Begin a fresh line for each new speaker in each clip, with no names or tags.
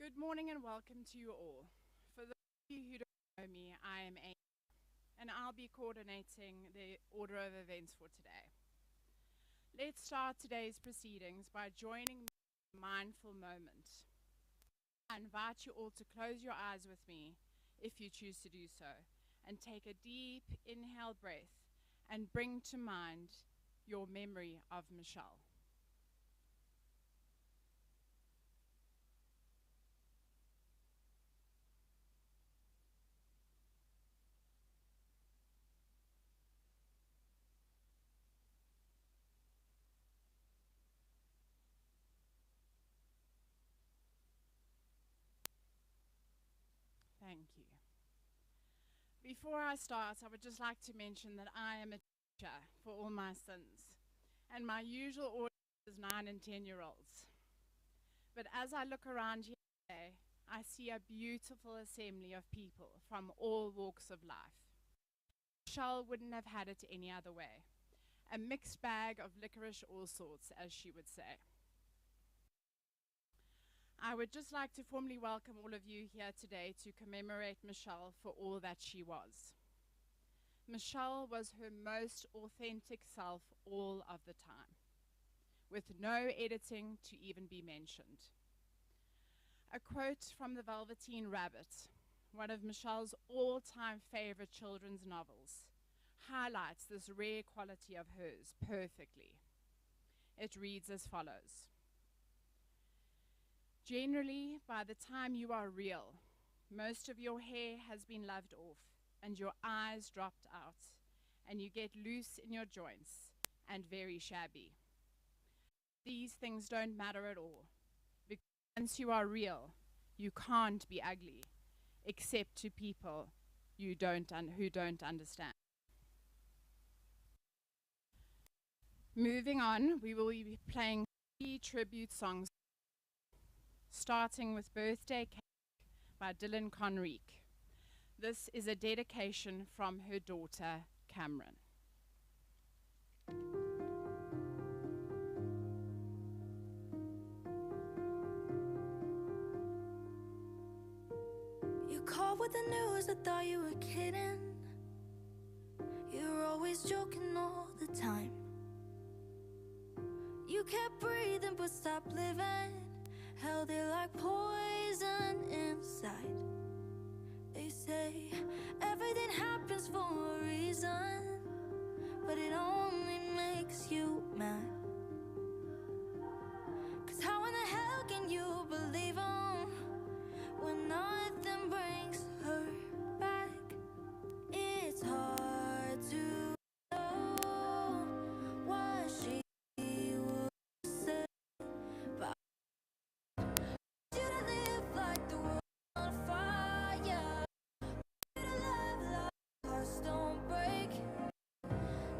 Good morning and welcome to you all. For those of you who don't know me, I am Amy, and I'll be coordinating the order of events for today. Let's start today's proceedings by joining me in a mindful moment. I invite you all to close your eyes with me, if you choose to do so, and take a deep inhale breath and bring to mind your memory of Michelle. Thank you. Before I start, I would just like to mention that I am a teacher for all my sons, and my usual audience is 9 and 10-year-olds. But as I look around here today, I see a beautiful assembly of people from all walks of life. Michelle wouldn't have had it any other way. A mixed bag of licorice all sorts, as she would say. I would just like to formally welcome all of you here today to commemorate Michelle for all that she was. Michelle was her most authentic self all of the time, with no editing to even be mentioned. A quote from The Velveteen Rabbit, one of Michelle's all-time favorite children's novels, highlights this rare quality of hers perfectly. It reads as follows. Generally, by the time you are real, most of your hair has been loved off and your eyes dropped out, and you get loose in your joints and very shabby. These things don't matter at all, because once you are real, you can't be ugly, except to people who don't understand. Moving on, we will be playing 3 tribute songs, starting with Birthday Cake by Dylan Conrique. This is a dedication from her daughter, Cameron.
You called with the news, I thought you were kidding. You were always joking all the time. You kept breathing but stopped living. Held it like poison inside. They say everything happens for a reason, but it only makes you mad. 'Cause how in the hell can you believe 'em when nothing brings her back? It's hard to know what she would say, but you to live like the world on fire. You to love like hearts don't break.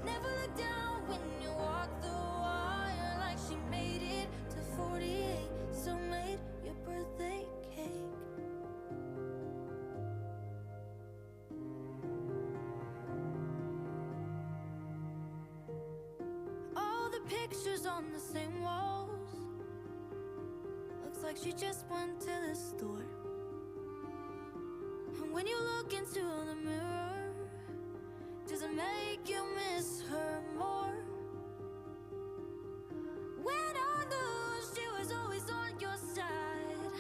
Never look down when you walk the wire, like she made it to 48. So made your birthday cake. All the pictures on the same walls. Looks like she just went to the store. And when you look into the mirror, does it make you miss her more? When I knew she was always on your side,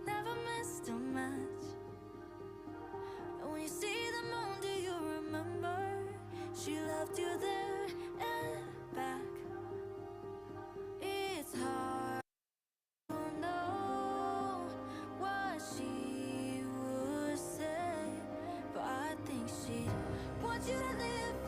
never missed a match. And when you see the moon, do you remember? She left you there and back. It's hard to know what she would say, but I think she'd want you to live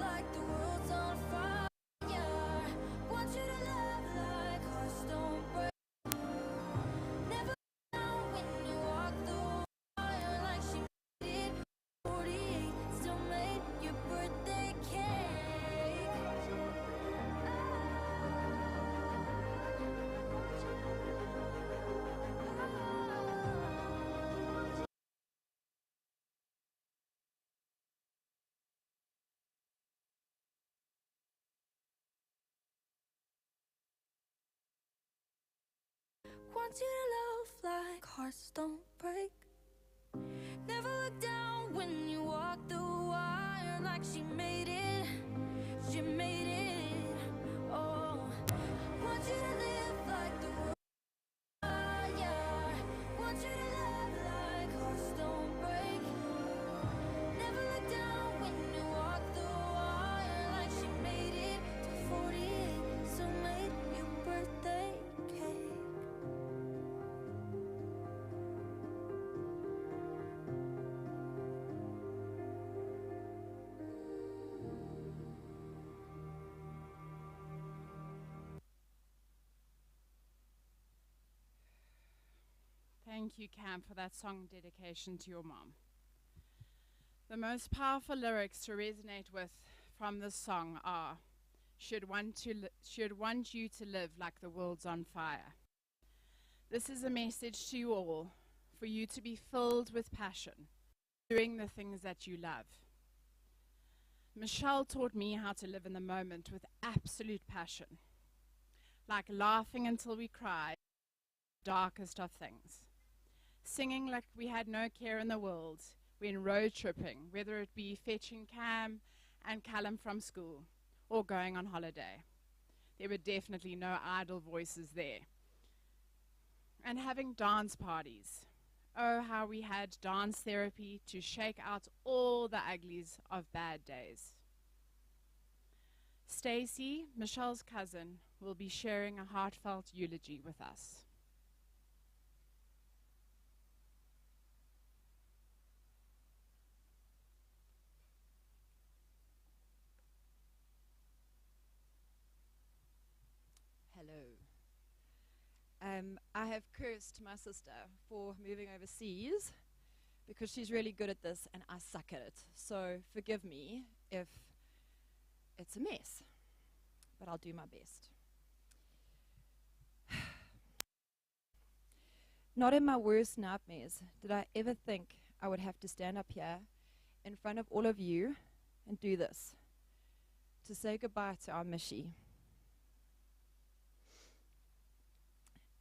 Want you to love like hearts don't break. Never look down when you walk the wire, like she made it, she made it. Oh, want you to live like the world fire. Want you to love like hearts don't break. Never look down when you walk the wire, like she made it to 48, so made your birthday cake.
Thank you, Cam, for that song dedication to your mom. The most powerful lyrics to resonate with from this song are, should want you to live like the world's on fire. This is a message to you all, for you to be filled with passion, doing the things that you love. Michelle taught me how to live in the moment with absolute passion, like laughing until we cried, darkest of things, singing like we had no care in the world when road tripping, whether it be fetching Cam and Callum from school or going on holiday. There were definitely no idle voices there. And having dance parties. Oh, how we had dance therapy to shake out all the uglies of bad days. Stacy, Michelle's cousin, will be sharing a heartfelt eulogy with us.
Hello. I have cursed my sister for moving overseas because she's really good at this and I suck at it. So forgive me if it's a mess, but I'll do my best. Not in my worst nightmares did I ever think I would have to stand up here in front of all of you and do this, to say goodbye to our Mishi.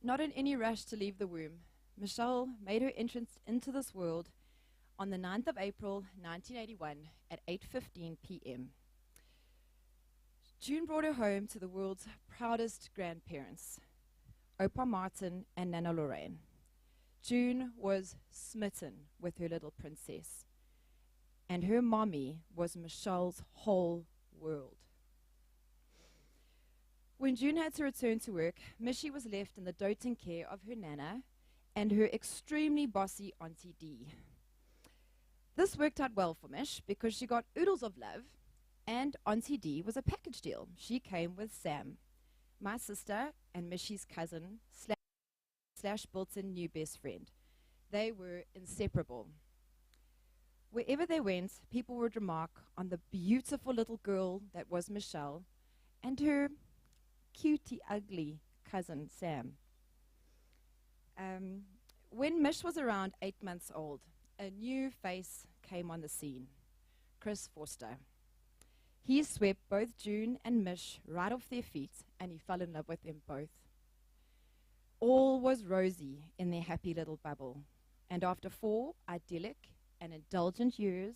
Not in any rush to leave the womb, Michelle made her entrance into this world on the 9th of April 1981 at 8:15 p.m. June brought her home to the world's proudest grandparents, Opa Martin and Nana Lorraine. June was smitten with her little princess, and her mommy was Michelle's whole world. When June had to return to work, Mishi was left in the doting care of her Nana and her extremely bossy Auntie Dee. This worked out well for Mish because she got oodles of love, and Auntie Dee was a package deal. She came with Sam, my sister and Mishi's cousin slash built-in new best friend. They were inseparable. Wherever they went, people would remark on the beautiful little girl that was Michelle and her cutie ugly cousin Sam. When Mish was around 8 months old, a new face came on the scene, Chris Forster. He swept both June and Mish right off their feet, and he fell in love with them both. All was rosy in their happy little bubble, and after 4 idyllic and indulgent years,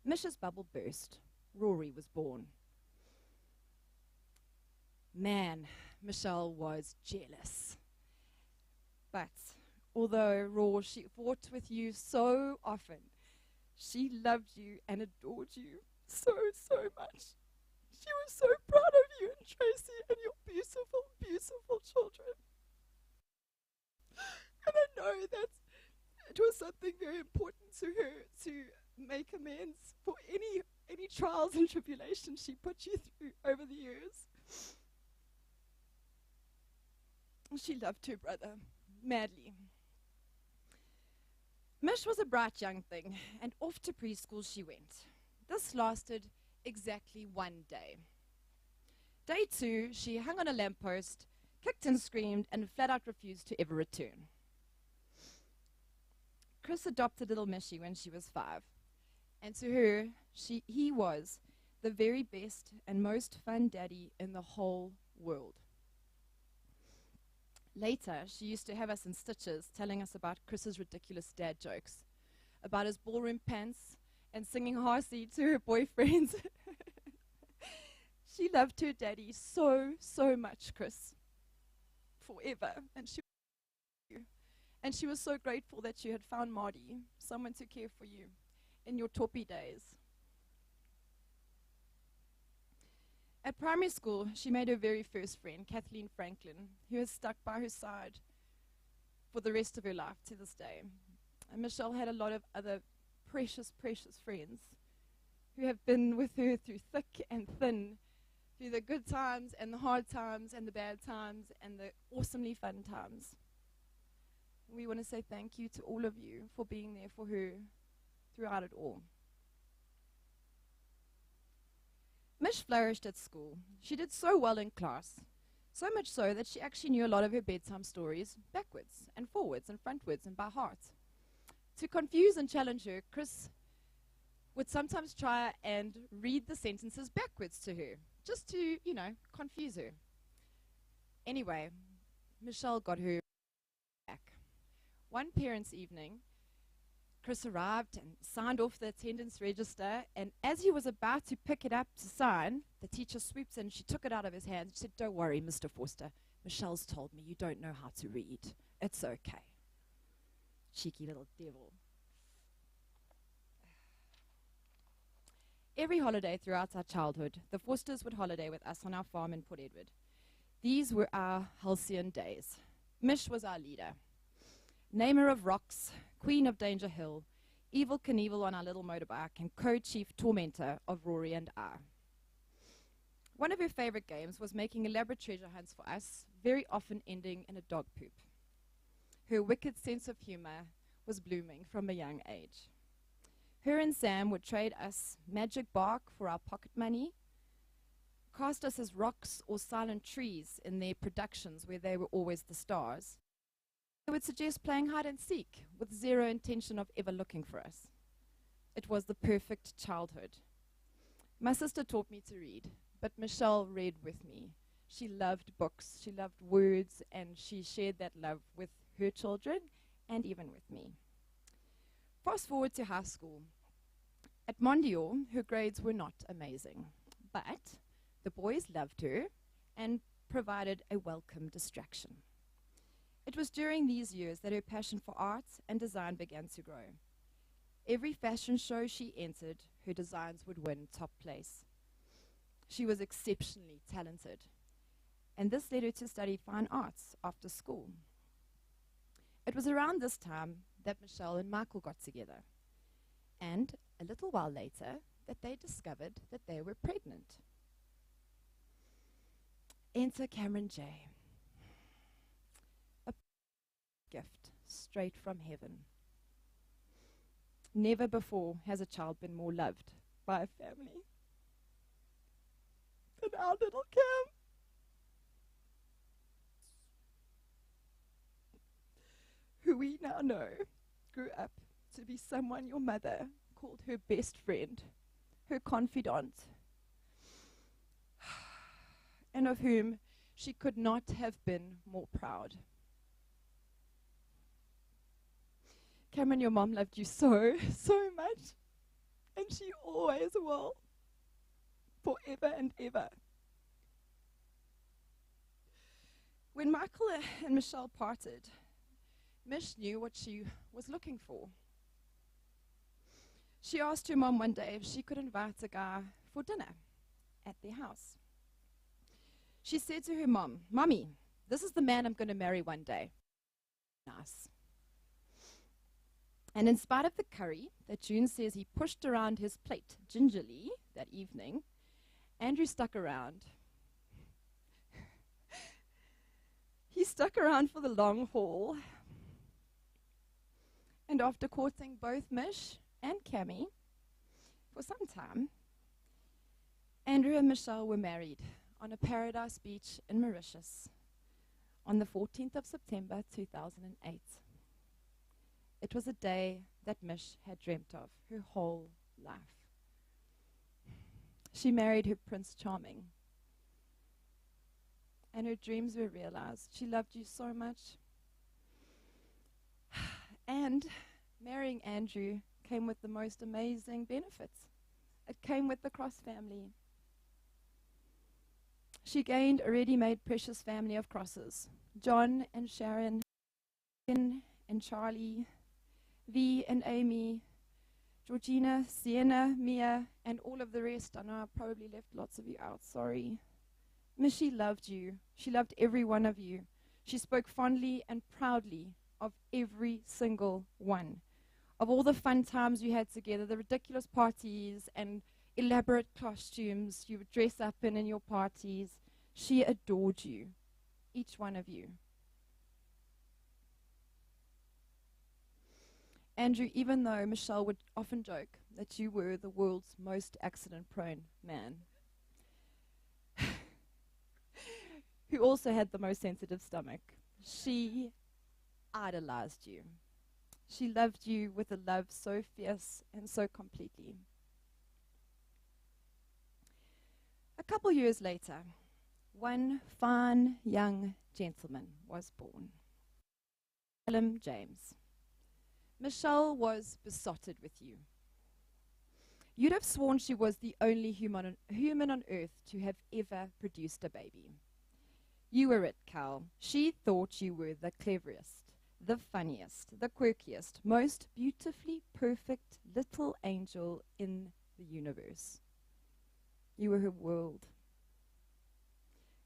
Mish's bubble burst. Rory was born. Man, Michelle was jealous. But although she fought with you so often, she loved you and adored you so, so much. She was so proud of you and Tracy and your beautiful, beautiful children. And I know that it was something very important to her to make amends for any trials and tribulations she put you through over the years. She loved her brother madly. Mish was a bright young thing, and off to preschool she went. This lasted exactly 1 day. Day 2, she hung on a lamppost, kicked and screamed, and flat out refused to ever return. Chris adopted little Mishi when she was 5, and to her, he was the very best and most fun daddy in the whole world. Later, she used to have us in stitches telling us about Chris's ridiculous dad jokes, about his ballroom pants and singing Harsey to her boyfriends. She loved her daddy so, so much, Chris, forever. And she was so grateful that you had found Marty, someone to care for you in your toppy days. At primary school, she made her very first friend, Kathleen Franklin, who has stuck by her side for the rest of her life to this day. And Michelle had a lot of other precious, precious friends who have been with her through thick and thin, through the good times and the hard times and the bad times and the awesomely fun times. We want to say thank you to all of you for being there for her throughout it all. Mish flourished at school. She did so well in class, so much so that she actually knew a lot of her bedtime stories backwards and forwards and frontwards and by heart. To confuse and challenge her, Chris would sometimes try and read the sentences backwards to her, just to, confuse her. Anyway, Michelle got her back. One parents' evening, Chris arrived and signed off the attendance register, and as he was about to pick it up to sign, the teacher swoops in, she took it out of his hands, she said, "Don't worry, Mr. Forster, Michelle's told me you don't know how to read. It's okay." Cheeky little devil. Every holiday throughout our childhood, the Forsters would holiday with us on our farm in Port Edward. These were our halcyon days. Mish was our leader. Namer of rocks, queen of Danger Hill, Evil Knievel on our little motorbike, and co-chief tormentor of Rory and I. One of her favorite games was making elaborate treasure hunts for us, very often ending in a dog poop. Her wicked sense of humor was blooming from a young age. Her and Sam would trade us magic bark for our pocket money, cast us as rocks or silent trees in their productions where they were always the stars. They would suggest playing hide and seek with zero intention of ever looking for us. It was the perfect childhood. My sister taught me to read, but Michelle read with me. She loved books, she loved words, and she shared that love with her children and even with me. Fast forward to high school. At Mondial, her grades were not amazing, but the boys loved her and provided a welcome distraction. It was during these years that her passion for art and design began to grow. Every fashion show she entered, her designs would win top place. She was exceptionally talented, and this led her to study fine arts after school. It was around this time that Michelle and Michael got together, and a little while later that they discovered that they were pregnant. Enter Cameron J. A gift straight from heaven. Never before has a child been more loved by a family than our little Cam. Who we now know grew up to be someone your mother called her best friend, her confidant, and of whom she could not have been more proud. Cameron, your mom loved you so, so much, and she always will, forever and ever. When Michael and Michelle parted, Mish knew what she was looking for. She asked her mom one day if she could invite a guy for dinner at their house. She said to her mom, "Mommy, this is the man I'm going to marry one day." Nice. And in spite of the curry that June says he pushed around his plate gingerly that evening, Andrew stuck around. He stuck around for the long haul. And after courting both Mish and Cammy for some time, Andrew and Michelle were married on a paradise beach in Mauritius on the 14th of September 2008. It was a day that Mish had dreamt of her whole life. She married her Prince Charming. and her dreams were realized. She loved you so much. And marrying Andrew came with the most amazing benefits. It came with the Cross family. She gained a ready-made precious family of crosses. John and Sharon, Ben and Charlie, V and Amy, Georgina, Sienna, Mia, and all of the rest. I know I probably left lots of you out, sorry. Michie loved you. She loved every one of you. She spoke fondly and proudly of every single one. Of all the fun times you had together, the ridiculous parties and elaborate costumes you would dress up in your parties. She adored you, each one of you. Andrew, even though Michelle would often joke that you were the world's most accident-prone man, who also had the most sensitive stomach, she idolized you. She loved you with a love so fierce and so completely. A couple years later, one fine young gentleman was born, Callum James. Michelle was besotted with you. You'd have sworn she was the only human on earth to have ever produced a baby. You were it, Cal. She thought you were the cleverest, the funniest, the quirkiest, most beautifully perfect little angel in the universe. You were her world.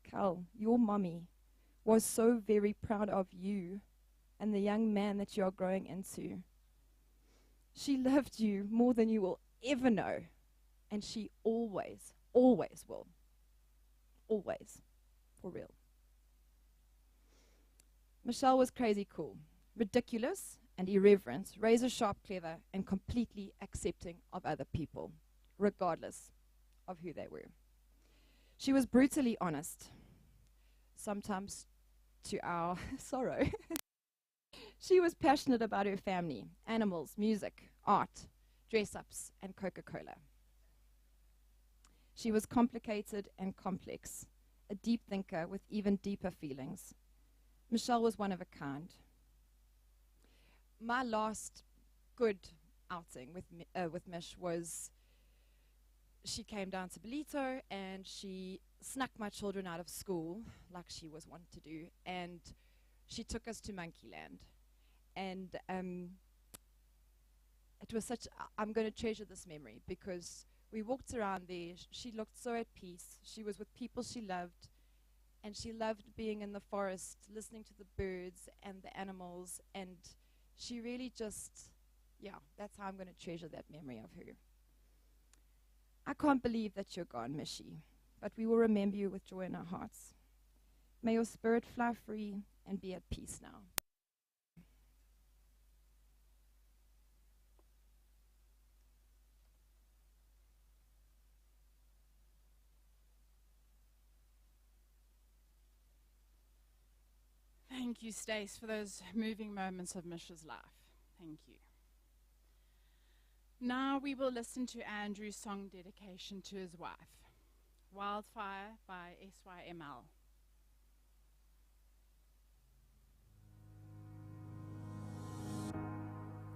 Cal, your mommy was so very proud of you and the young man that you are growing into. She loved you more than you will ever know, and she always, always will. Always. For real. Michelle was crazy cool, ridiculous and irreverent, razor-sharp clever, and completely accepting of other people, regardless of who they were. She was brutally honest, sometimes to our sorrow. She was passionate about her family, animals, music, art, dress-ups, and Coca-Cola. She was complicated and complex, a deep thinker with even deeper feelings. Michelle was one of a kind. My last good outing with Mish was she came down to Belito and she snuck my children out of school, like she was wont to do, and she took us to Monkeyland. And it was such, I'm going to treasure this memory because we walked around there. She looked so at peace. She was with people she loved, and she loved being in the forest, listening to the birds and the animals, and she really just, yeah, that's how I'm going to treasure that memory of her. I can't believe that you're gone, Michie, but we will remember you with joy in our hearts. May your spirit fly free and be at peace now.
Thank you, Stace, for those moving moments of Mish's life. Thank you. Now we will listen to Andrew's song dedication to his wife, Wildfire by SYML.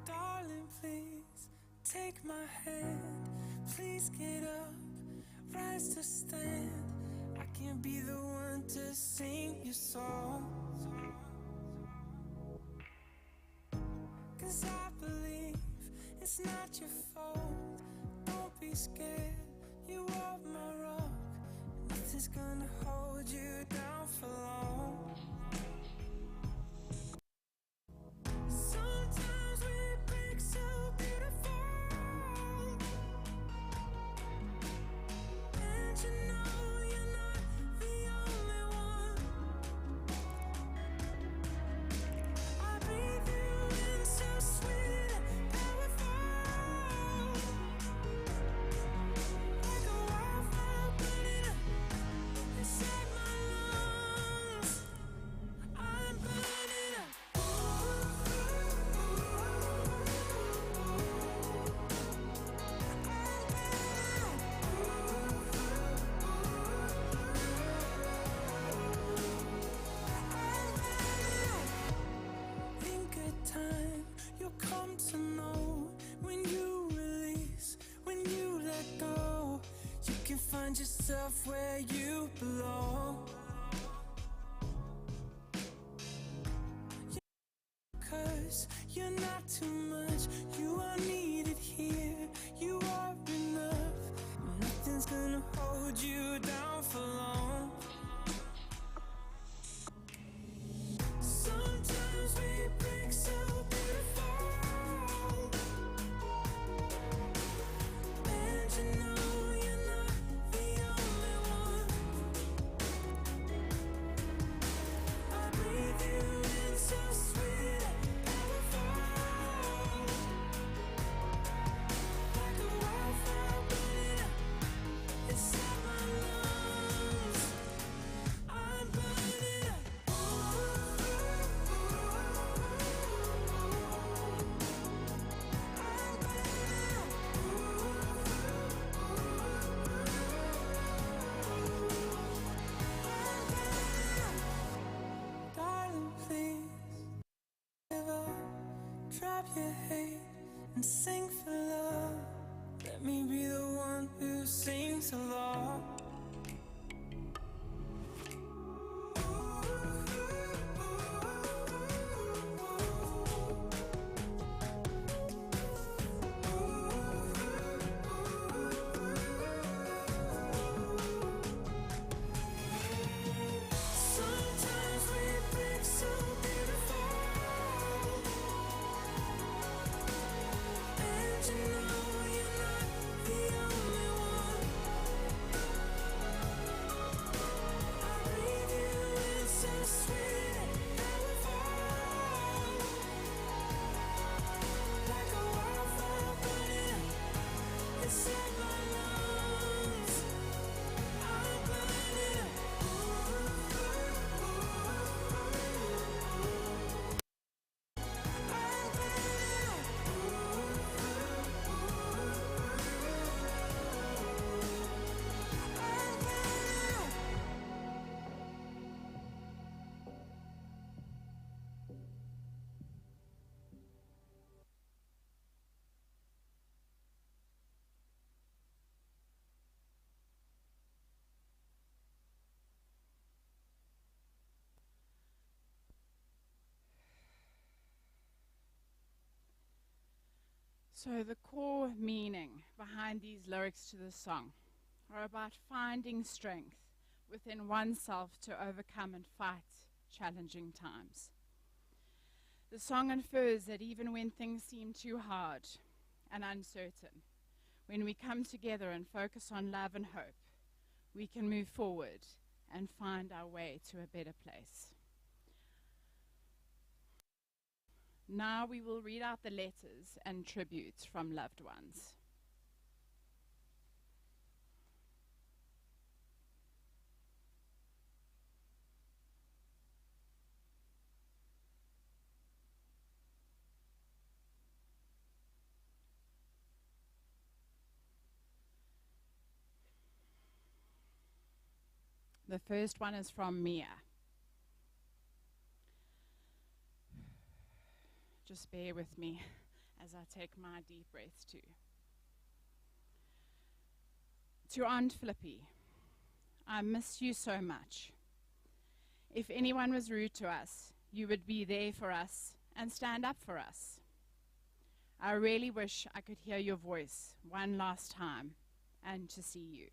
Darling, please take my hand. Please get up, rise to stand. I can't be the one to sing your song, 'cause I believe it's not your fault. Don't be scared, you are my rock. Nothing's gonna hold you down for long. Sometimes we break so beautiful, and you know you're not the only one. I breathe you in so sweet and powerful, like a wildfire burning inside my lungs. yourself where you belong. 'Cause you're not too much, you are needed here, you are enough. Nothing's gonna hold you down for long. Sometimes we break so beautiful, and you know you're not the only one. I breathe you in so sweet and powerful, like a wildfire burning up inside my lungs. I'm burning up. I'm burning up. Darling, please give up, drop your hate and sing for love. Let me be the one who sings along. Sometimes we break so beautiful, and you know you're not the only one. I breathe you in so sweet and powerful, like a wildfire burning up inside my lungs. I'm burning up. I'm burning up. I'm burning up.
So, the core meaning behind these lyrics to this song are about finding strength within oneself to overcome and fight challenging times. The song infers that even when things seem too hard and uncertain, when we come together and focus on love and hope, we can move forward and find our way to a better place. Now we will read out the letters and tributes from loved ones. The first one is from Mia. Just bear with me as I take my deep breaths too. To Aunt Flippy, I miss you so much. If anyone was rude to us, you would be there for us and stand up for us. I really wish I could hear your voice one last time and to see you.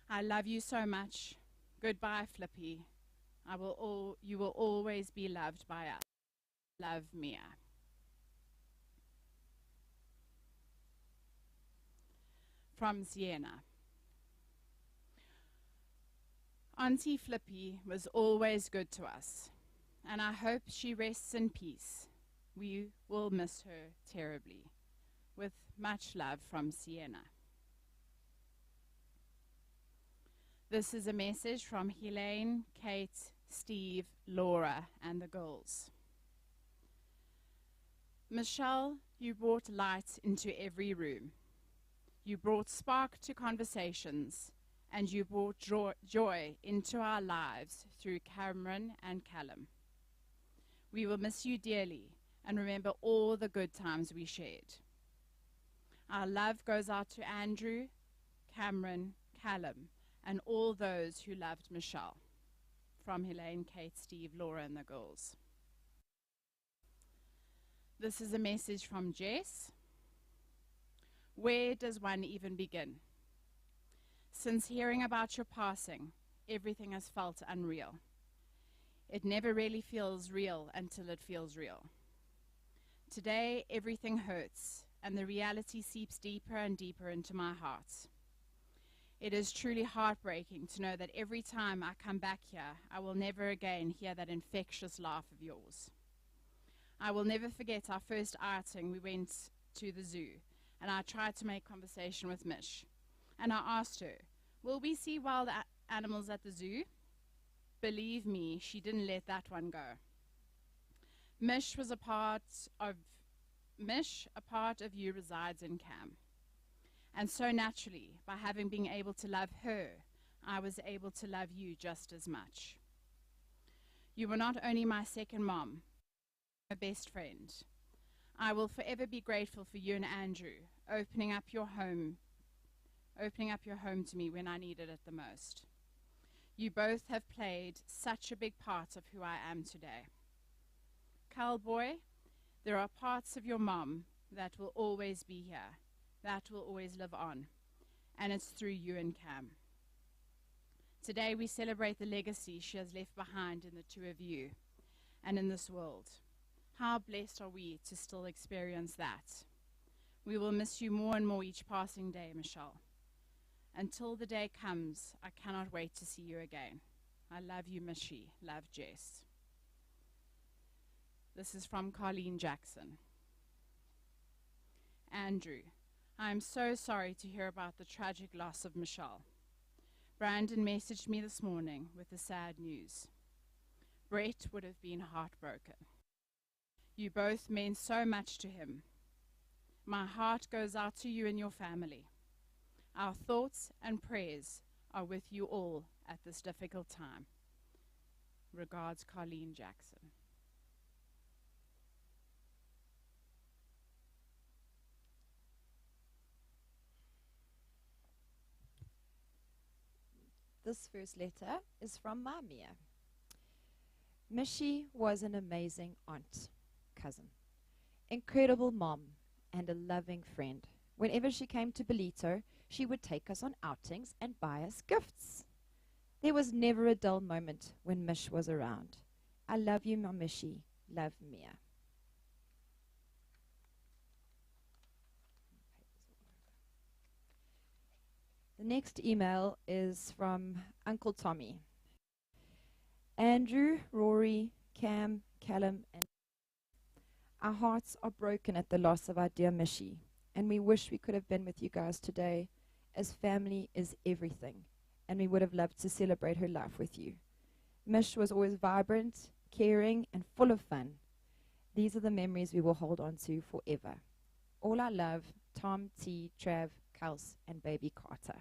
I love you so much. Goodbye, Flippy. You will always be loved by us. Love, Mia. From Sienna. Auntie Flippy was always good to us, and I hope she rests in peace. We will miss her terribly. With much love from Sienna. This is a message from Helene, Kate, Steve, Laura, and the girls. Michelle, you brought light into every room. You brought spark to conversations, and you brought joy into our lives through Cameron and Callum. We will miss you dearly and remember all the good times we shared. Our love goes out to Andrew, Cameron, Callum, and all those who loved Michelle. From Helene, Kate, Steve, Laura, and the girls. This is a message from Jess. Where does one even begin? Since hearing about your passing, everything has felt unreal. It never really feels real until it feels real. Today, everything hurts, and the reality seeps deeper and deeper into my heart. It is truly heartbreaking to know that every time I come back here, I will never again hear that infectious laugh of yours. I will never forget our first outing. We went to the zoo, and I tried to make conversation with Mish. And I asked her, will we see wild animals at the zoo? Believe me, she didn't let that one go. Mish, a part of you resides in Cam. And so naturally, by having been able to love her, I was able to love you just as much. You were not only my second mom, my best friend. I will forever be grateful for you and Andrew opening up your home to me when I needed it the most. You both have played such a big part of who I am today. Cowboy, there are parts of your mom that will always be here, that will always live on, and it's through you and Cam. Today we celebrate the legacy she has left behind in the two of you and in this world. How blessed are we to still experience that. We will miss you more and more each passing day, Michelle. Until the day comes, I cannot wait to see you again. I love you, Mishy. Love, Jess. This is from Colleen Jackson. Andrew, I am so sorry to hear about the tragic loss of Michelle. Brandon messaged me this morning with the sad news. Brett would have been heartbroken. You both meant so much to him. My heart goes out to you and your family. Our thoughts and prayers are with you all at this difficult time. Regards, Colleen Jackson.
This first letter is from my Mia. Mishy was an amazing aunt, cousin, incredible mom, and a loving friend. Whenever she came to Belito, she would take us on outings and buy us gifts. There was never a dull moment when Mish was around. I love you, my Mishy. Love, Mia. The next email is from Uncle Tommy. Andrew, Rory, Cam, Callum, and our hearts are broken at the loss of our dear Mishy, and we wish we could have been with you guys today, as family is everything, and we would have loved to celebrate her life with you. Mish was always vibrant, caring, and full of fun. These are the memories we will hold on to forever. All our love, Tom, T, Trav, Kels, and baby Carter.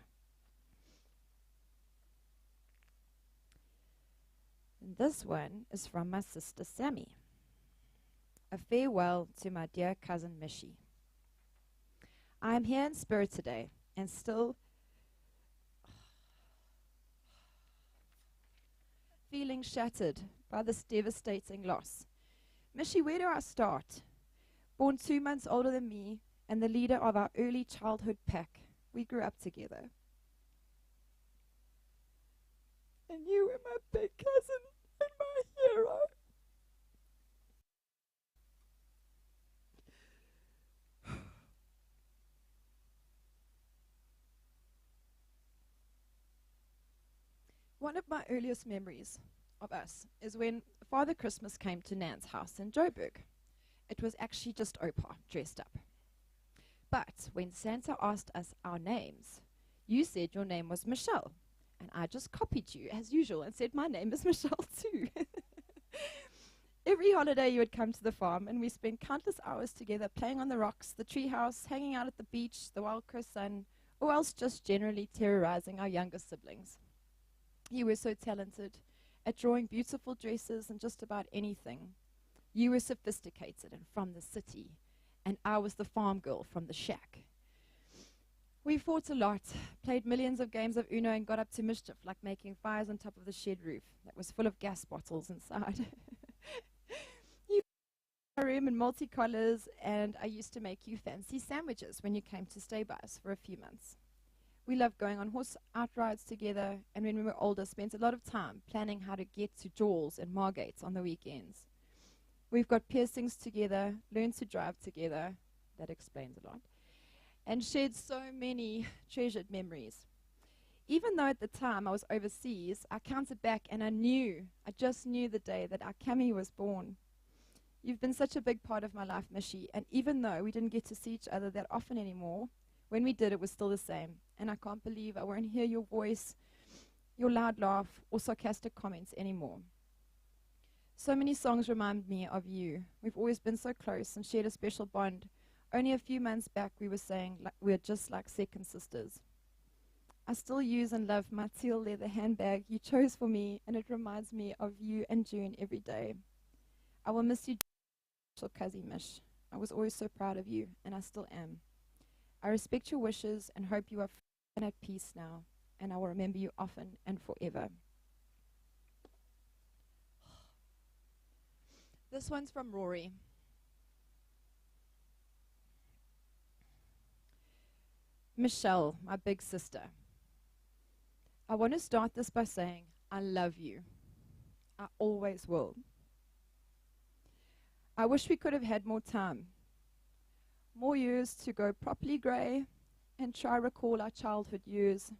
And this one is from my sister Sammy. A farewell to my dear cousin Mishy. I am here in spirit today and still feeling shattered by this devastating loss. Mishy, where do I start? Born 2 months older than me and the leader of our early childhood pack, we grew up together. And you were my big cousin and my hero. One of my earliest memories of us is when Father Christmas came to Nan's house in Joburg. It was actually just Opa dressed up. But when Santa asked us our names, you said your name was Michelle. And I just copied you as usual and said my name is Michelle too. Every holiday you would come to the farm and we spent countless hours together playing on the rocks, the treehouse, hanging out at the beach, the wild coast sun, or else just generally terrorizing our younger siblings. You were so talented at drawing beautiful dresses and just about anything. You were sophisticated and from the city, and I was the farm girl from the shack. We fought a lot, played millions of games of Uno, and got up to mischief, like making fires on top of the shed roof that was full of gas bottles inside. You my room in multicolors, and I used to make you fancy sandwiches when you came to stay by us for a few months. We loved going on horse outrides together, and when we were older, spent a lot of time planning how to get to Jaws and Margate on the weekends. We've got piercings together, learned to drive together. That explains a lot. And shared so many treasured memories. Even though at the time I was overseas, I counted back and I just knew the day that our Cami was born. You've been such a big part of my life, Mishi, and even though we didn't get to see each other that often anymore, when we did, it was still the same. And I can't believe I won't hear your voice, your loud laugh, or sarcastic comments anymore. So many songs remind me of you. We've always been so close and shared a special bond. Only a few months back, we were saying we're just like second sisters. I still use and love my teal leather handbag you chose for me, and it reminds me of you and June every day. I will miss you, Kazi Mish. I was always so proud of you, and I still am. I respect your wishes and hope you are free and at peace now, and I will remember you often and forever. This one's from Rory. Michelle, my big sister. I want to start this by saying I love you. I always will. I wish we could have had more time, more years to go properly grey and try recall our childhood years.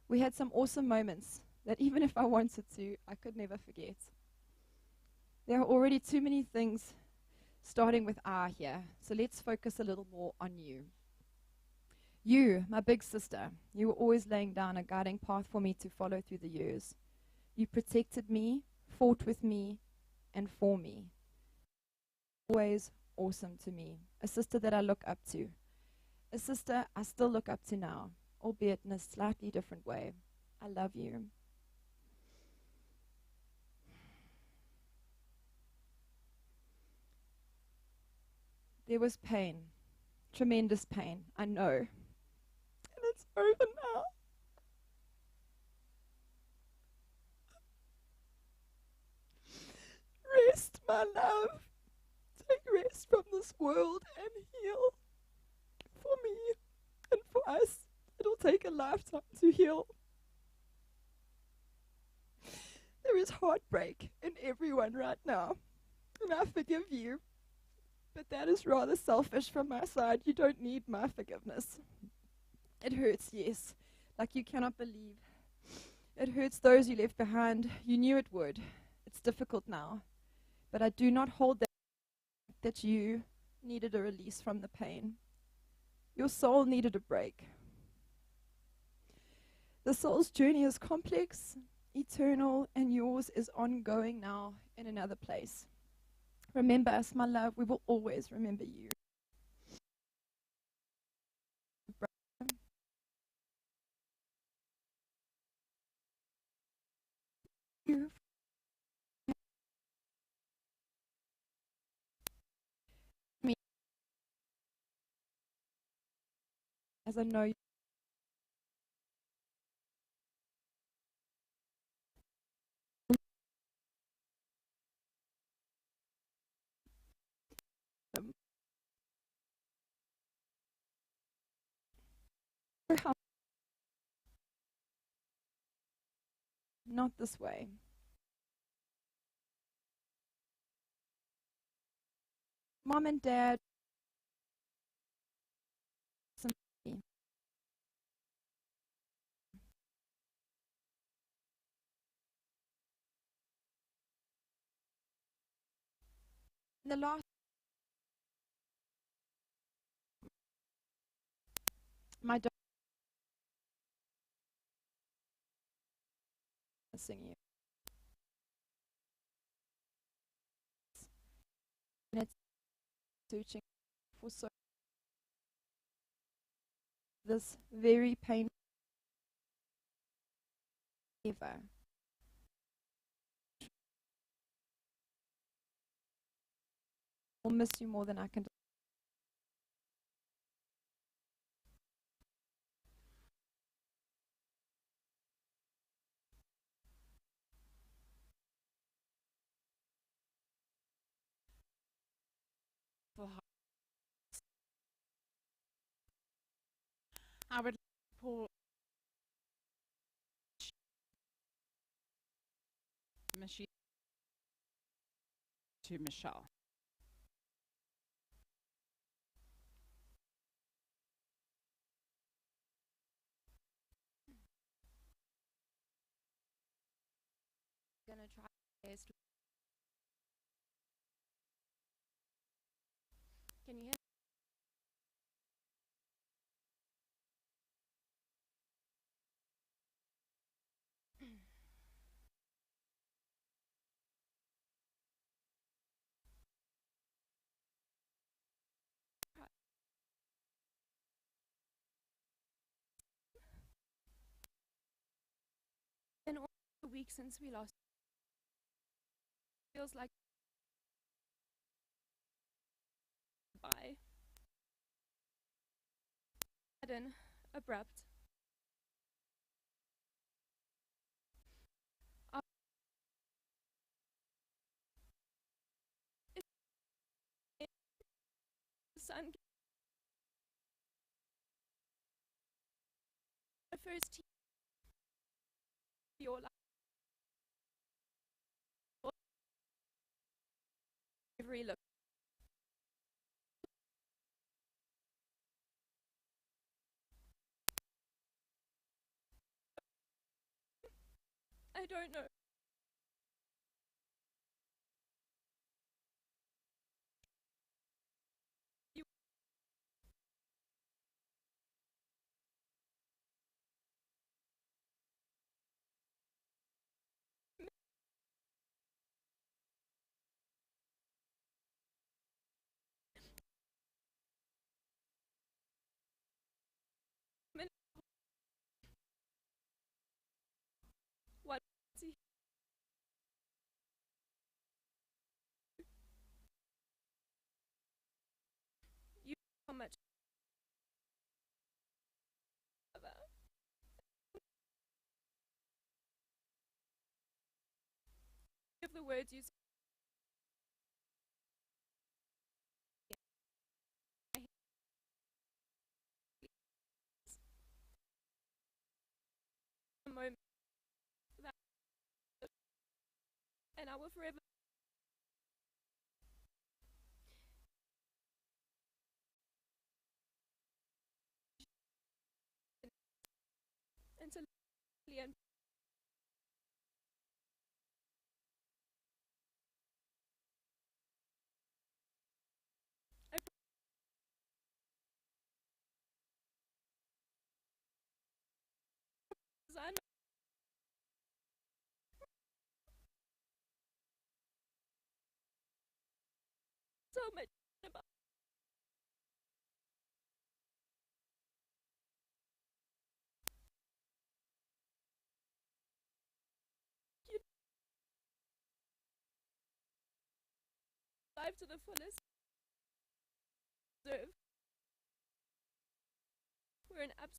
We had some awesome moments that even if I wanted to, I could never forget. There are already too many things starting with I here, so let's focus a little more on you. You, my big sister, you were always laying down a guiding path for me to follow through the years. You protected me, fought with me, and for me. Always awesome to me. A sister that I look up to. A sister I still look up to now, albeit in a slightly different way. I love you. There was pain, tremendous pain, I know. And it's over now. Rest, my love. Take rest from this world and heal. For me and for us, it'll take a lifetime to heal. There is heartbreak in everyone right now, and I forgive you. But that is rather selfish from my side. You don't need my forgiveness. It hurts, yes, like you cannot believe. It hurts those you left behind. You knew it would. It's difficult now. But I do not hold that you needed a release from the pain. Your soul needed a break. The soul's journey is complex, eternal, and yours is ongoing now in another place. Remember us, my love. We will always remember you. You. Me, as I know you. Not this way. Mom and Dad. The last, my dog missing you. And it's searching for so this very painful ever. I'll miss you more than I can
I would pour machine to Michelle.
Gonna try best. Can you hear? In all the weeks since we lost, feels like bye. Sudden, abrupt. The sun, the first team of your life. Every look. I don't know. You what you how much about of the words you say. A moment that, and I will forever until and I promise I know so much about you life to the fullest. Deserve. We're an absolute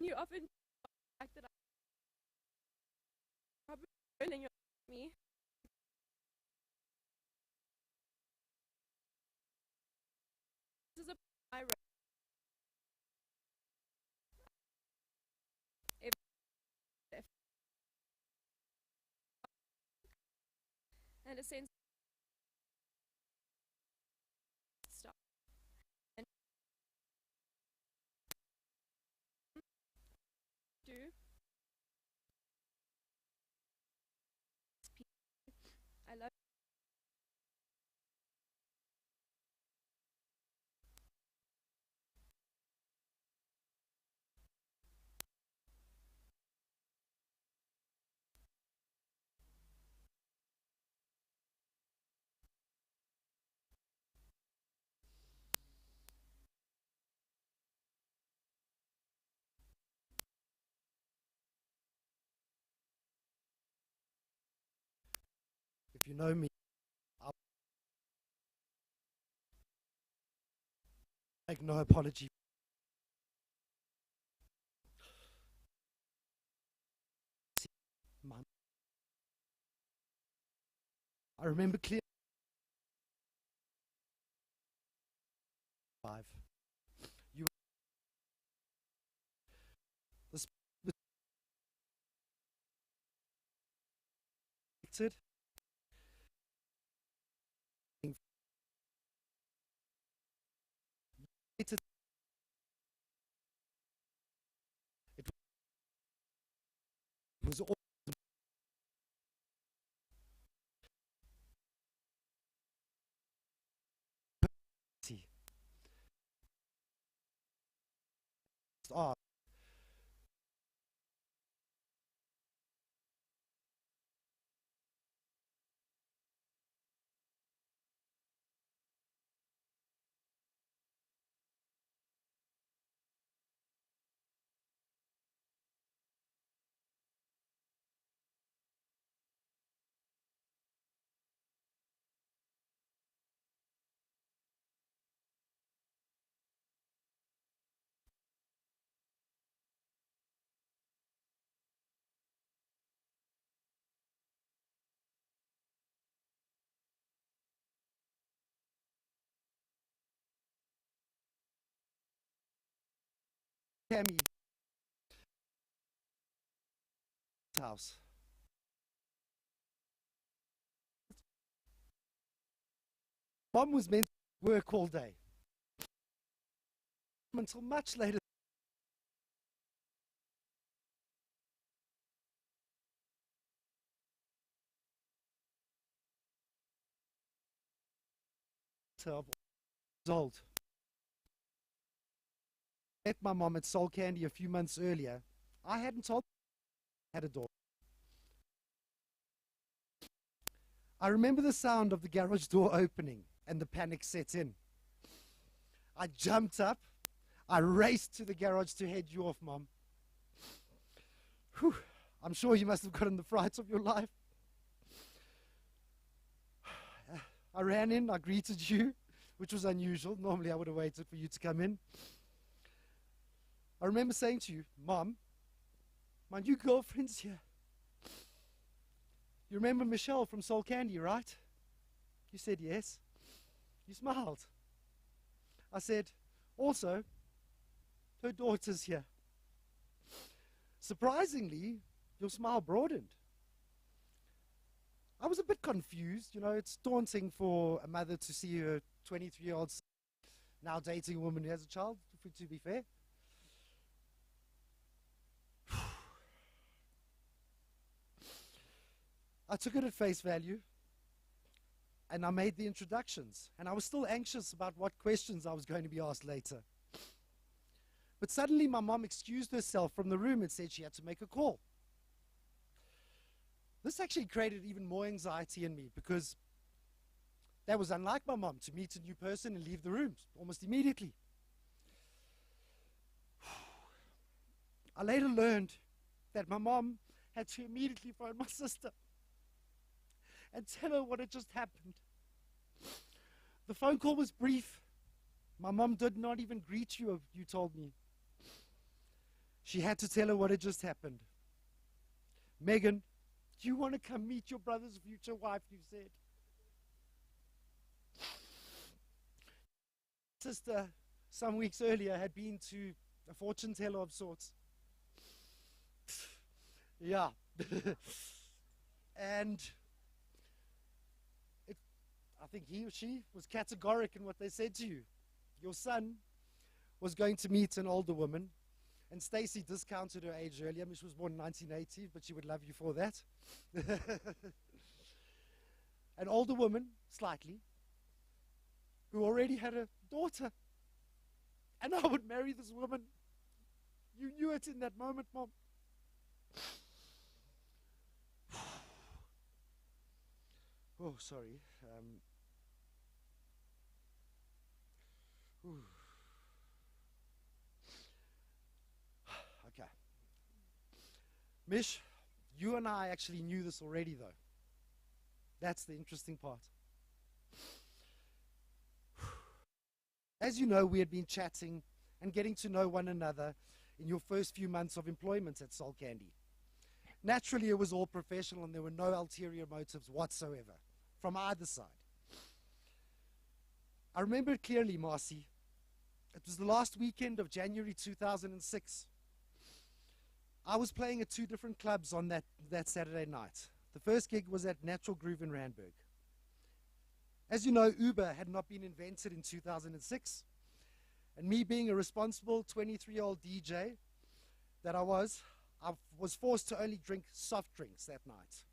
you often fact that I probably burning your me. This is a my if, if and a sense of stuff and do I love
If you know me, I'll make no apology. I remember clearly. 5. You the sp- was expected. It was all ah, Tammy's house. Mom was meant to work all day until much later. Of years old. Met my mom at Soul Candy a few months earlier. I hadn't told her I had a daughter. I remember the sound of the garage door opening and the panic set in. I jumped up. I raced to the garage to head you off, Mom. Whew. I'm sure you must have gotten the frights of your life. I ran in, I greeted you, which was unusual. Normally I would have waited for you to come in. I remember saying to you, Mom, my new girlfriend's here. You remember Michelle from Soul Candy, right? You said yes. You smiled. I said, also, her daughter's here. Surprisingly, your smile broadened. I was a bit confused. You know, it's daunting for a mother to see her 23-year-old son now dating a woman who has a child, to be fair. I took it at face value, and I made the introductions. And I was still anxious about what questions I was going to be asked later. But suddenly my mom excused herself from the room and said she had to make a call. This actually created even more anxiety in me, because that was unlike my mom, to meet a new person and leave the room almost immediately. I later learned that my mom had to immediately phone my sister and tell her what had just happened. The phone call was brief. My mom did not even greet you, you told me. She had to tell her what had just happened. Megan, do you want to come meet your brother's future wife, you said. Sister, some weeks earlier, had been to a fortune teller of sorts. Yeah. And I think he or she was categoric in what they said to you. Your son was going to meet an older woman, and Stacy discounted her age earlier. She was born in 1980, but she would love you for that. An older woman, slightly, who already had a daughter. And I would marry this woman. You knew it in that moment, Mom. Oh, sorry. Okay. Mish, you and I actually knew this already, though. That's the interesting part. As you know, we had been chatting and getting to know one another in your first few months of employment at Soul Candy. Naturally, it was all professional and there were no ulterior motives whatsoever. from either side. I remember it clearly, Marcy. It was the last weekend of January 2006. I was playing at two different clubs on that Saturday night. The first gig was at Natural Groove in Randburg. As you know, Uber had not been invented in 2006. And me being a responsible 23-year-old DJ that I was forced to only drink soft drinks that night.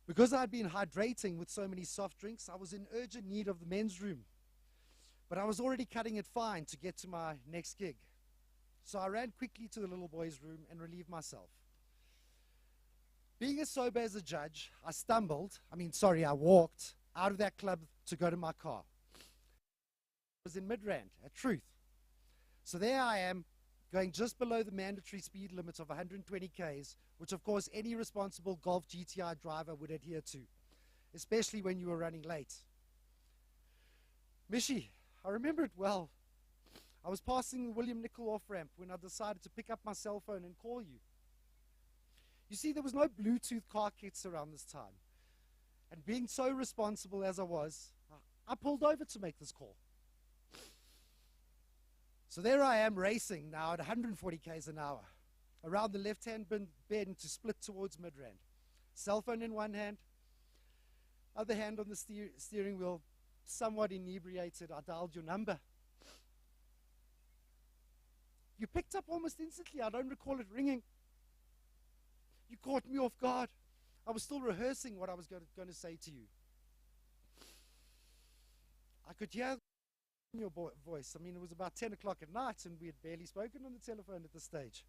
Because I'd been hydrating with so many soft drinks, I was in urgent need of the men's room. But I was already cutting it fine to get to my next gig. So I ran quickly to the little boy's room and relieved myself. Being as sober as a judge, I walked out of that club to go to my car. It was in Midrand, at Truth. So there I am, going just below the mandatory speed limit of 120 k's, which of course any responsible Golf GTI driver would adhere to, especially when you were running late. Mishy, I remember it well. I was passing the William Nicol off-ramp when I decided to pick up my cell phone and call you. You see, there was no Bluetooth car kits around this time. And being so responsible as I was, I pulled over to make this call. So there I am racing now at 140 k's an hour, around the left-hand bend to split towards Midrand. Cell phone in one hand, other hand on the steering wheel, somewhat inebriated, I dialed your number. You picked up almost instantly. I don't recall it ringing. You caught me off guard. I was still rehearsing what I was going to say to you. I could hear your voice. I mean, it was about 10 o'clock at night and we had barely spoken on the telephone at this stage.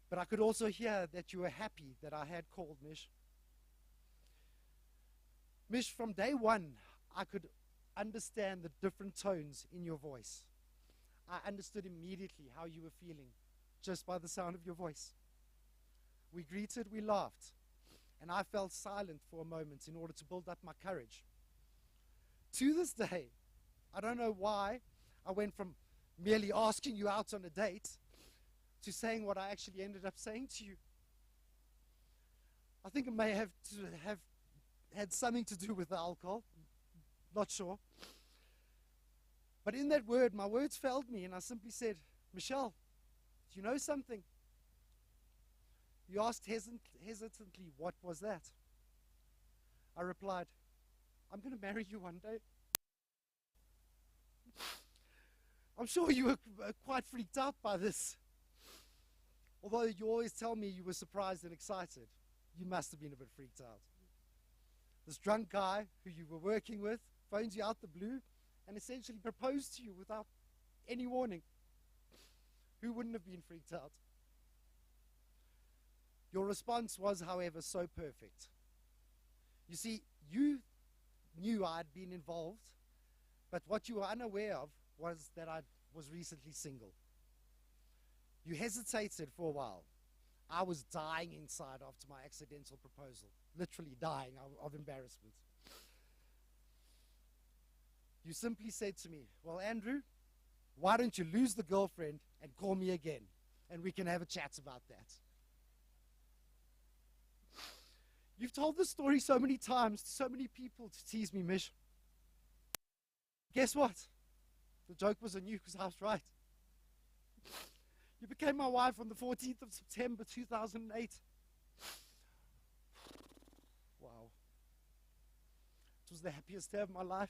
But I could also hear that you were happy that I had called, Mish. Mish, from day one, I could understand the different tones in your voice. I understood immediately how you were feeling just by the sound of your voice. We greeted, we laughed, and I felt silent for a moment in order to build up my courage. To this day, I don't know why I went from merely asking you out on a date to saying what I actually ended up saying to you. I think it may have had something to do with the alcohol, not sure. But in that word, my words failed me, and I simply said, Michelle, do you know something? You asked hesitantly, what was that? I replied, I'm going to marry you one day. I'm sure you were quite freaked out by this. Although you always tell me you were surprised and excited, you must have been a bit freaked out. This drunk guy who you were working with phones you out the blue and essentially proposed to you without any warning. Who wouldn't have been freaked out? Your response was, however, so perfect. You see, you knew I'd been involved, but what you were unaware of was that I was recently single. You hesitated for a while. I was dying inside after my accidental proposal, literally dying of embarrassment. You simply said to me, well, Andrew, why don't you lose the girlfriend and call me again, and we can have a chat about that. You've told this story so many times to so many people to tease me, Mish. Guess what? The joke was on you because I was right. You became my wife on the 14th of September 2008. Wow. It was the happiest day of my life.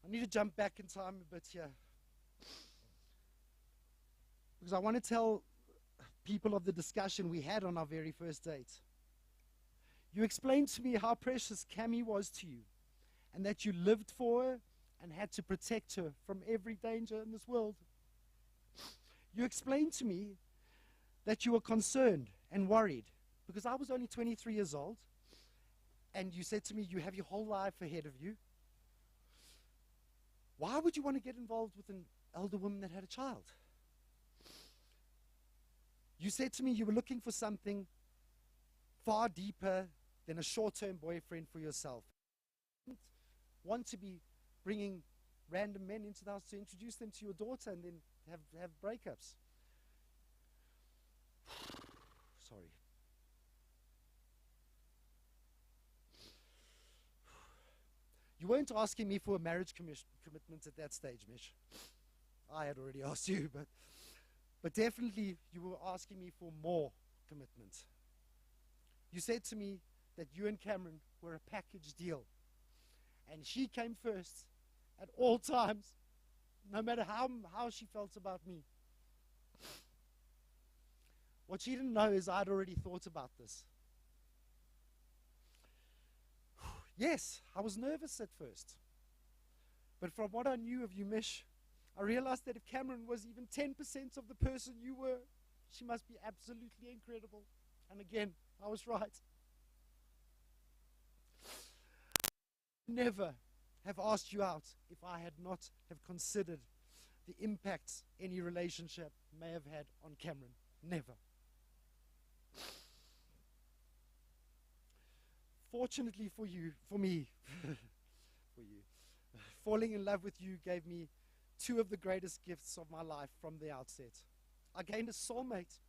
I need to jump back in time a bit here, because I want to tell people of the discussion we had on our very first date. You explained to me how precious Cammie was to you, and that you lived for her and had to protect her from every danger in this world. You explained to me that you were concerned and worried because I was only 23 years old, and you said to me, you have your whole life ahead of you. Why would you want to get involved with an elder woman that had a child? You said to me you were looking for something far deeper than a short-term boyfriend for yourself. You didn't want to be bringing random men into the house to introduce them to your daughter and then have breakups. Sorry. You weren't asking me for a marriage commitment at that stage, Mish. I had already asked you, but definitely you were asking me for more commitment. You said to me that you and Cameron were a package deal, and she came first at all times, no matter how she felt about me. What she didn't know is I'd already thought about this. Yes, I was nervous at first. But from what I knew of you, Mish, I realized that if Cameron was even 10% of the person you were, she must be absolutely incredible. And again, I was right. Never have asked you out if I had not have considered the impact any relationship may have had on Cameron. Never. Fortunately for you, for me, for you, falling in love with you gave me two of the greatest gifts of my life from the outset. I gained a soulmate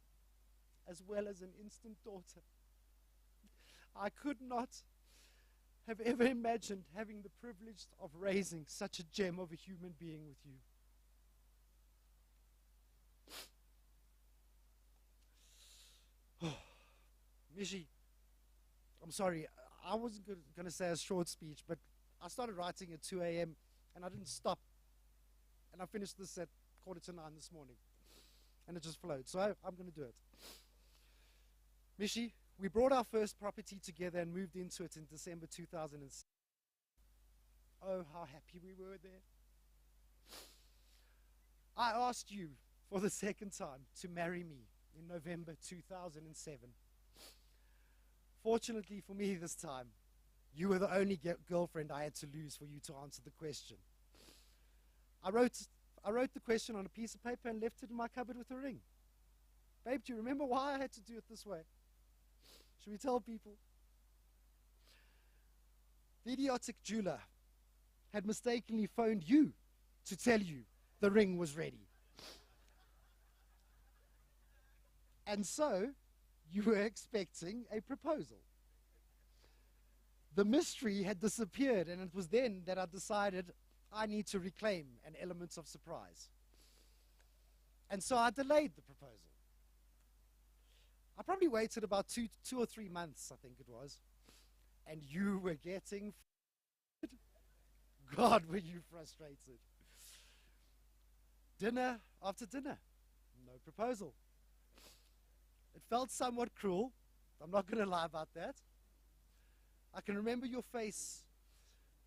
as well as an instant daughter. I could not have ever imagined having the privilege of raising such a gem of a human being with you. Mishi, I'm sorry, I wasn't going to say a short speech, but I started writing at 2 a.m. and I didn't stop. And I finished this at 8:45 this morning. And it just flowed. So I'm going to do it. Mishi, we brought our first property together and moved into it in December 2006. Oh, how happy we were there. I asked you for the second time to marry me in November 2007. Fortunately for me this time, you were the only girlfriend I had to lose for you to answer the question. I wrote the question on a piece of paper and left it in my cupboard with a ring. Babe, do you remember why I had to do it this way? Should we tell people? The idiotic jeweler had mistakenly phoned you to tell you the ring was ready. And so, you were expecting a proposal. The mystery had disappeared, and it was then that I decided I need to reclaim an element of surprise. And so I delayed the proposal. I probably waited about two or 3 months, I think it was. And you were getting God, were you frustrated. Dinner after dinner, no proposal. It felt somewhat cruel. I'm not going to lie about that. I can remember your face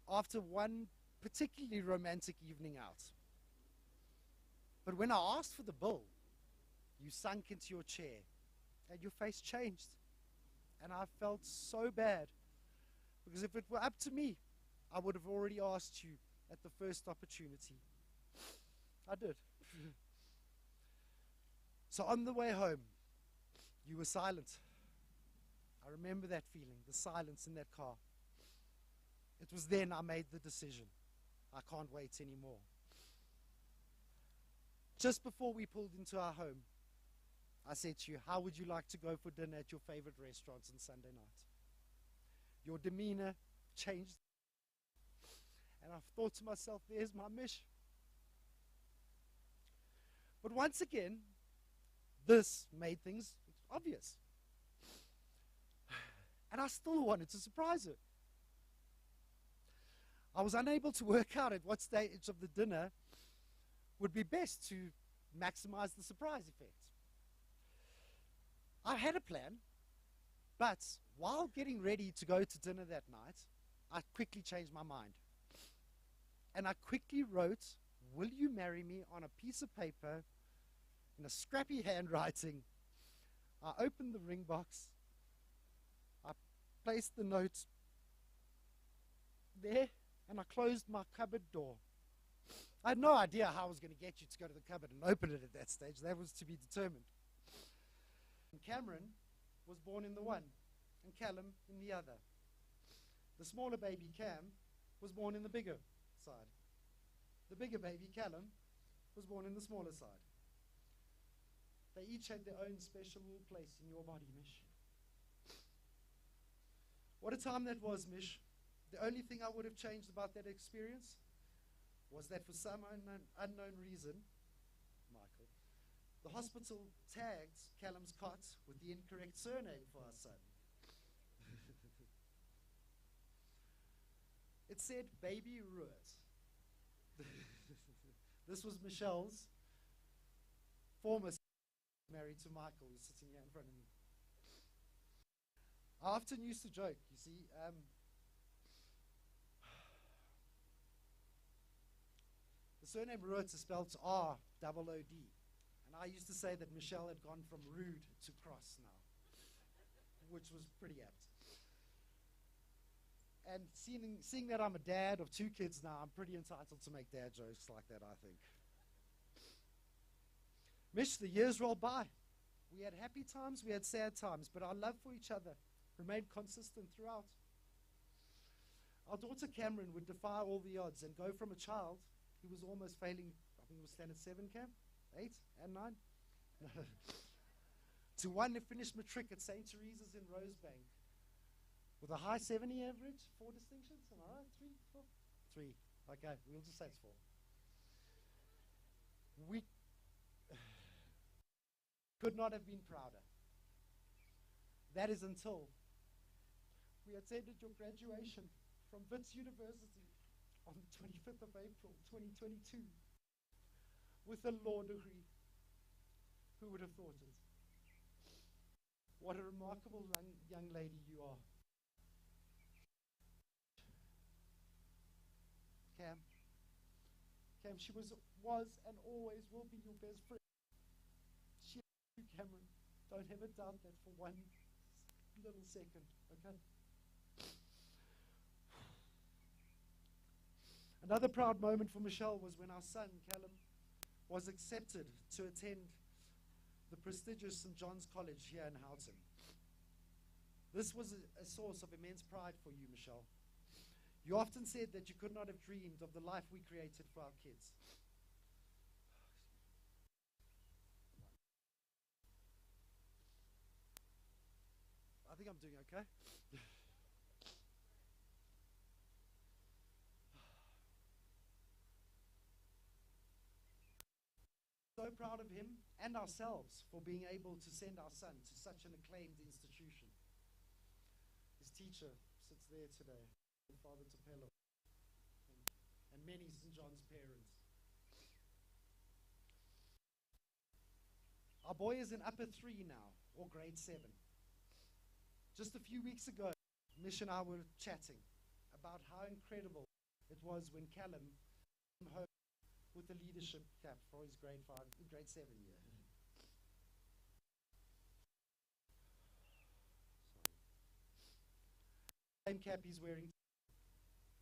after one particularly romantic evening out. But when I asked for the bill, you sunk into your chair and your face changed. And I felt so bad, because if it were up to me, I would have already asked you at the first opportunity. I did. So on the way home, you were silent. I remember that feeling, the silence in that car. It was then I made the decision. I can't wait anymore. Just before we pulled into our home, I said to you, how would you like to go for dinner at your favorite restaurants on Sunday night? Your demeanor changed. And I thought to myself, there's my mission. But once again, this made things obvious. And I still wanted to surprise her. I was unable to work out at what stage of the dinner would be best to maximize the surprise effect. I had a plan, but while getting ready to go to dinner that night, I quickly changed my mind. And I quickly wrote, "Will you marry me?" on a piece of paper in a scrappy handwriting. I opened the ring box. I placed the note there, and I closed my cupboard door. I had no idea how I was going to get you to go to the cupboard and open it at that stage. That was to be determined. And Cameron was born in the one, and Callum in the other. The smaller baby, Cam, was born in the bigger side. The bigger baby, Callum, was born in the smaller side. They each had their own special little place in your body, Mish. What a time that was, Mish. The only thing I would have changed about that experience was that for some unknown reason, Michael, the hospital tagged Callum's cot with the incorrect surname for our son. It said Baby Ruiz. This was Michelle's former married to Michael, who's sitting here in front of me. I often used to joke, you see, the surname Ruiz is spelled R-O-O-D. And I used to say that Michelle had gone from rude to cross now, which was pretty apt. And seeing that I'm a dad of 2 kids now, I'm pretty entitled to make dad jokes like that, I think. Mish, the years rolled by. We had happy times, we had sad times, but our love for each other remained consistent throughout. Our daughter Cameron would defy all the odds and go from a child who was almost failing, I think it was standard 7, Cam? 8 and 9? To one who finished matric at St. Teresa's in Rosebank with a high 70 average, 4 distinctions, am I right? 3, 4? 3, okay, we'll just say it's 4. We could not have been prouder. That is until we attended your graduation from Wits University on the 25th of April, 2022, with a law degree. Who would have thought it? What a remarkable young lady you are. Cam, she was and always will be your best friend. She loves you, Cameron. Don't ever doubt that for one little second, okay? Another proud moment for Michelle was when our son, Callum, was accepted to attend the prestigious St. John's College here in Houghton. This was a source of immense pride for you, Michelle. You often said that you could not have dreamed of the life we created for our kids. I think I'm doing okay. So proud of him and ourselves for being able to send our son to such an acclaimed institution. His teacher sits there today, Father Topello, and many St. John's parents. Our boy is in upper 3 now, or grade 7. Just a few weeks ago, Mish and I were chatting about how incredible it was when Callum came home with the leadership cap for his grade 7 year. Same cap he's wearing.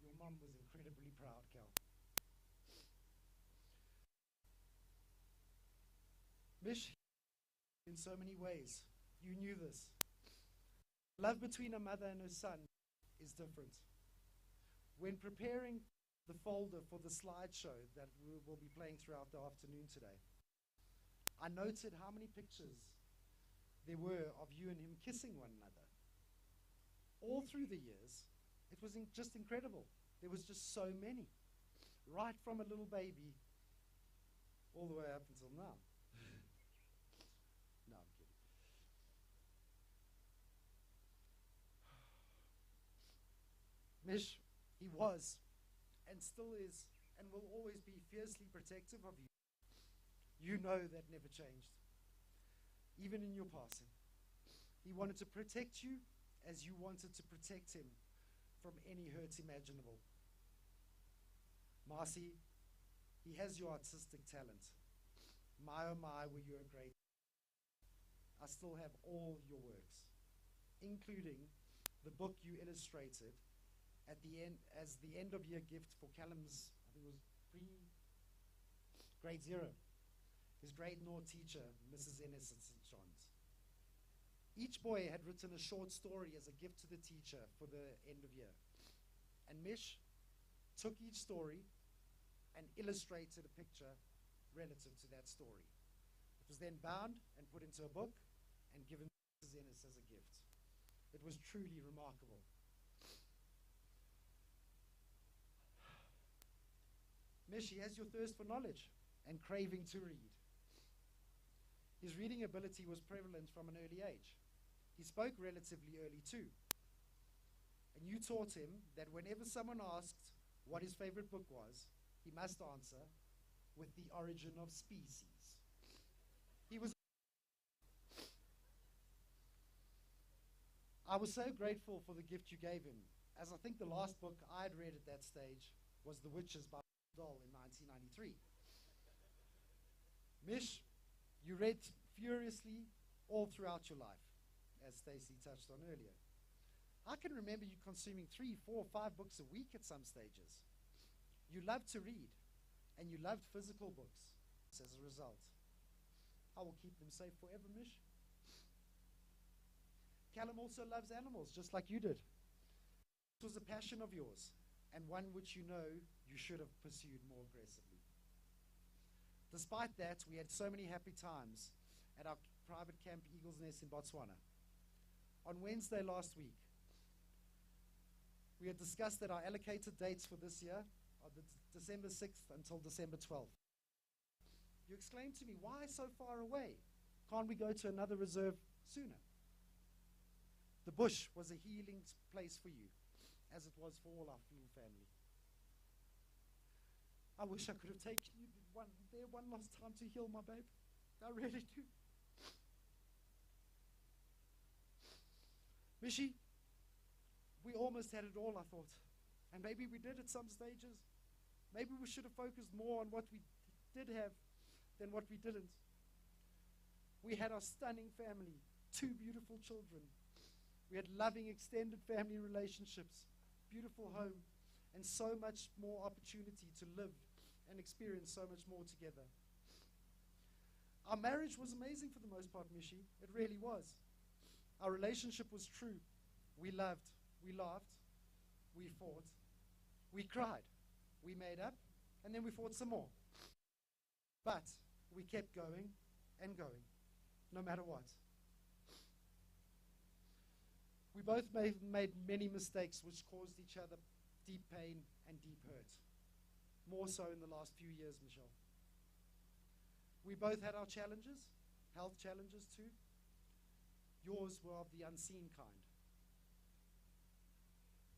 Your mum was incredibly proud, Cal. Mish, in so many ways, you knew this. Love between a mother and her son is different. When preparing the folder for the slideshow that we will be playing throughout the afternoon today, I noted how many pictures there were of you and him kissing one another. All through the years, it was just incredible. There was just so many, right from a little baby all the way up until now. No, I'm kidding. Mish, he was and still is and will always be fiercely protective of you. You know that never changed, even in your passing. He wanted to protect you as you wanted to protect him from any hurt imaginable. Marcy, he has your artistic talent. My oh my, were you a great. I still have all your works, including the book you illustrated at the end as the end of year gift for Callum's, I think it was grade 0, his grade 0 teacher, Mrs. Ennis at St. John's. Each boy had written a short story as a gift to the teacher for the end of year. And Mish took each story and illustrated a picture relative to that story. It was then bound and put into a book and given to Mrs. Ennis as a gift. It was truly remarkable. Mish, he has your thirst for knowledge and craving to read. His reading ability was prevalent from an early age. He spoke relatively early too. And you taught him that whenever someone asked what his favorite book was, he must answer with The Origin of Species. He was. I was so grateful for the gift you gave him, as I think the last book I had read at that stage was The Witches by Doll in 1993. Mish, you read furiously all throughout your life, as Stacey touched on earlier. I can remember you consuming 3, 4, 5 books a week at some stages. You loved to read, and you loved physical books. As a result, I will keep them safe forever, Mish. Callum also loves animals, just like you did. This was a passion of yours, and one which you know you should have pursued more aggressively. Despite that, we had so many happy times at our private camp Eagle's Nest in Botswana. On Wednesday last week, we had discussed that our allocated dates for this year are December 6th until December 12th. You exclaimed to me, why so far away? Can't we go to another reserve sooner? The bush was a healing place for you, as it was for all our little family. I wish I could have taken you there one last time to heal my babe. I really do. Mishi, we almost had it all, I thought. And maybe we did at some stages. Maybe we should have focused more on what we did have than what we didn't. We had our stunning family, 2 beautiful children. We had loving extended family relationships, beautiful home, and so much more opportunity to live and experience so much more together. Our marriage was amazing for the most part, Mishi. It really was. Our relationship was true. We loved, we laughed, we fought, we cried, we made up, and then we fought some more. But we kept going and going, no matter what. We both made many mistakes which caused each other deep pain and deep hurt. More so in the last few years, Michelle. We both had our challenges, health challenges too. Yours were of the unseen kind.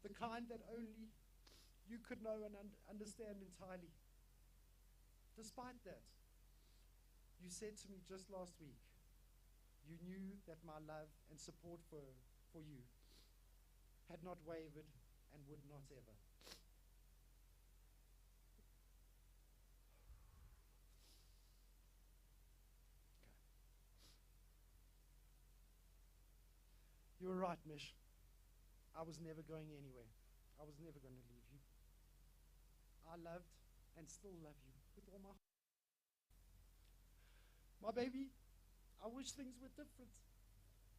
The kind that only you could know and understand entirely. Despite that, you said to me just last week, you knew that my love and support for you had not wavered and would not ever. Okay. You were right, Mish. I was never going anywhere. I was never going to leave you. I loved and still love you with all my heart. My baby, I wish things were different.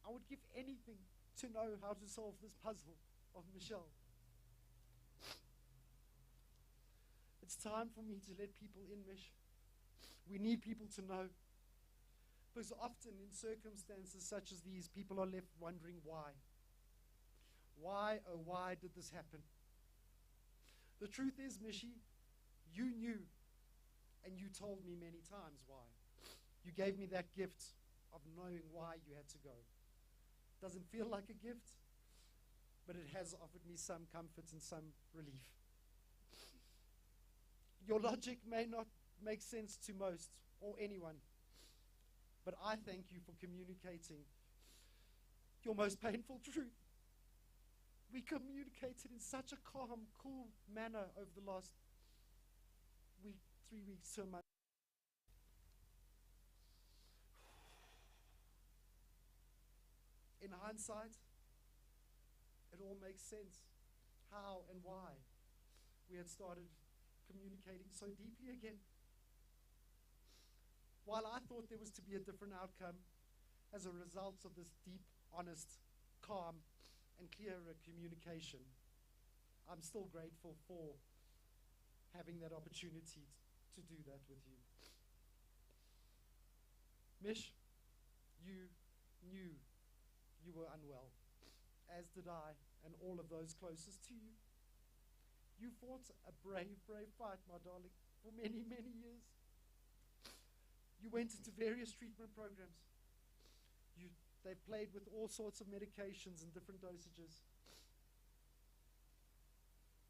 I would give anything to know how to solve this puzzle of Michelle. It's time for me to let people in, Mish. We need people to know. Because often in circumstances such as these, people are left wondering why. Why, oh why did this happen? The truth is, Mishi, you knew, and you told me many times why. You gave me that gift of knowing why you had to go. Doesn't feel like a gift, but it has offered me some comfort and some relief. Your logic may not make sense to most or anyone, but I thank you for communicating your most painful truth. We communicated in such a calm, cool manner over the last week, 3 weeks to a month. In hindsight, it all makes sense how and why we had started communicating so deeply again. While I thought there was to be a different outcome as a result of this deep, honest, calm, and clearer communication, I'm still grateful for having that opportunity to do that with you. Mish, you knew you were unwell, as did I and all of those closest to you. You fought a brave, brave fight, my darling. for many, many years. You went into various treatment programs. They played with all sorts of medications and different dosages.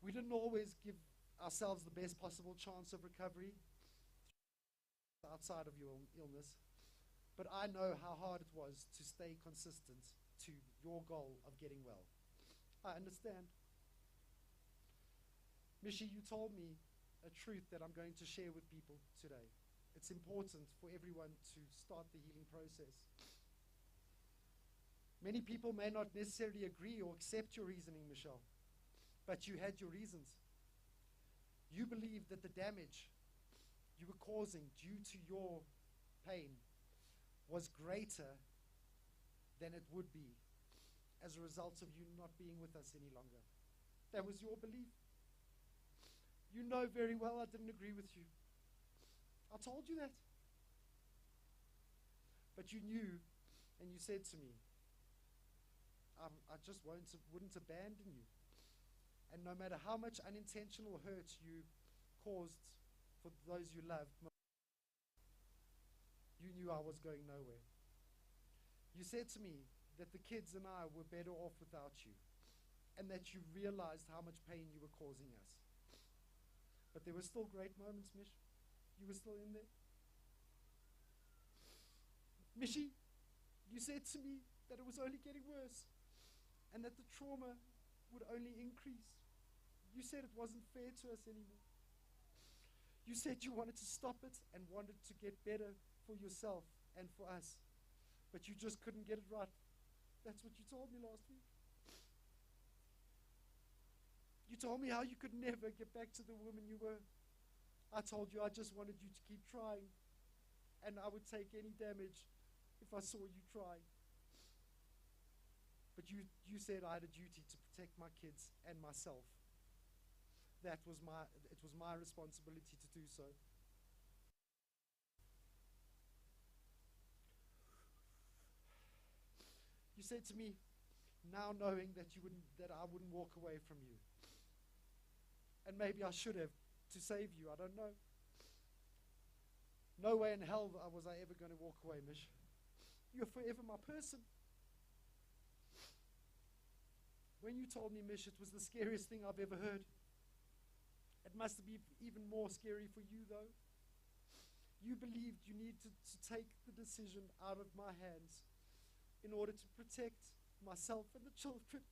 We didn't always give ourselves the best possible chance of recovery outside of your illness, but I know how hard it was to stay consistent to your goal of getting well. I understand. Mishi, you told me a truth that I'm going to share with people today. It's important for everyone to start the healing process. Many people may not necessarily agree or accept your reasoning, Michelle, but you had your reasons. You believed that the damage you were causing due to your pain was greater than it would be as a result of you not being with us any longer. That was your belief. You know very well I didn't agree with you. I told you that. But you knew, and you said to me, I just wouldn't abandon you. And no matter how much unintentional hurt you caused for those you loved, you knew I was going nowhere. You said to me that the kids and I were better off without you, and that you realized how much pain you were causing us. But there were still great moments, Mish. You were still in there. Mishi, you said to me that it was only getting worse, and that the trauma would only increase. You said it wasn't fair to us anymore. You said you wanted to stop it and wanted to get better for yourself and for us, but you just couldn't get it right. That's what you told me last week. You told me how you could never get back to the woman you were. I told you I just wanted you to keep trying, and I would take any damage if I saw you try. But you said I had a duty to protect my kids and myself. It was my responsibility to do so. You said to me, now knowing that I wouldn't walk away from you. And maybe I should have, to save you, I don't know. No way in hell was I ever going to walk away, Mish. You're forever my person. When you told me, Mish, it was the scariest thing I've ever heard. It must have been even more scary for you, though. You believed you needed to take the decision out of my hands in order to protect myself and the children.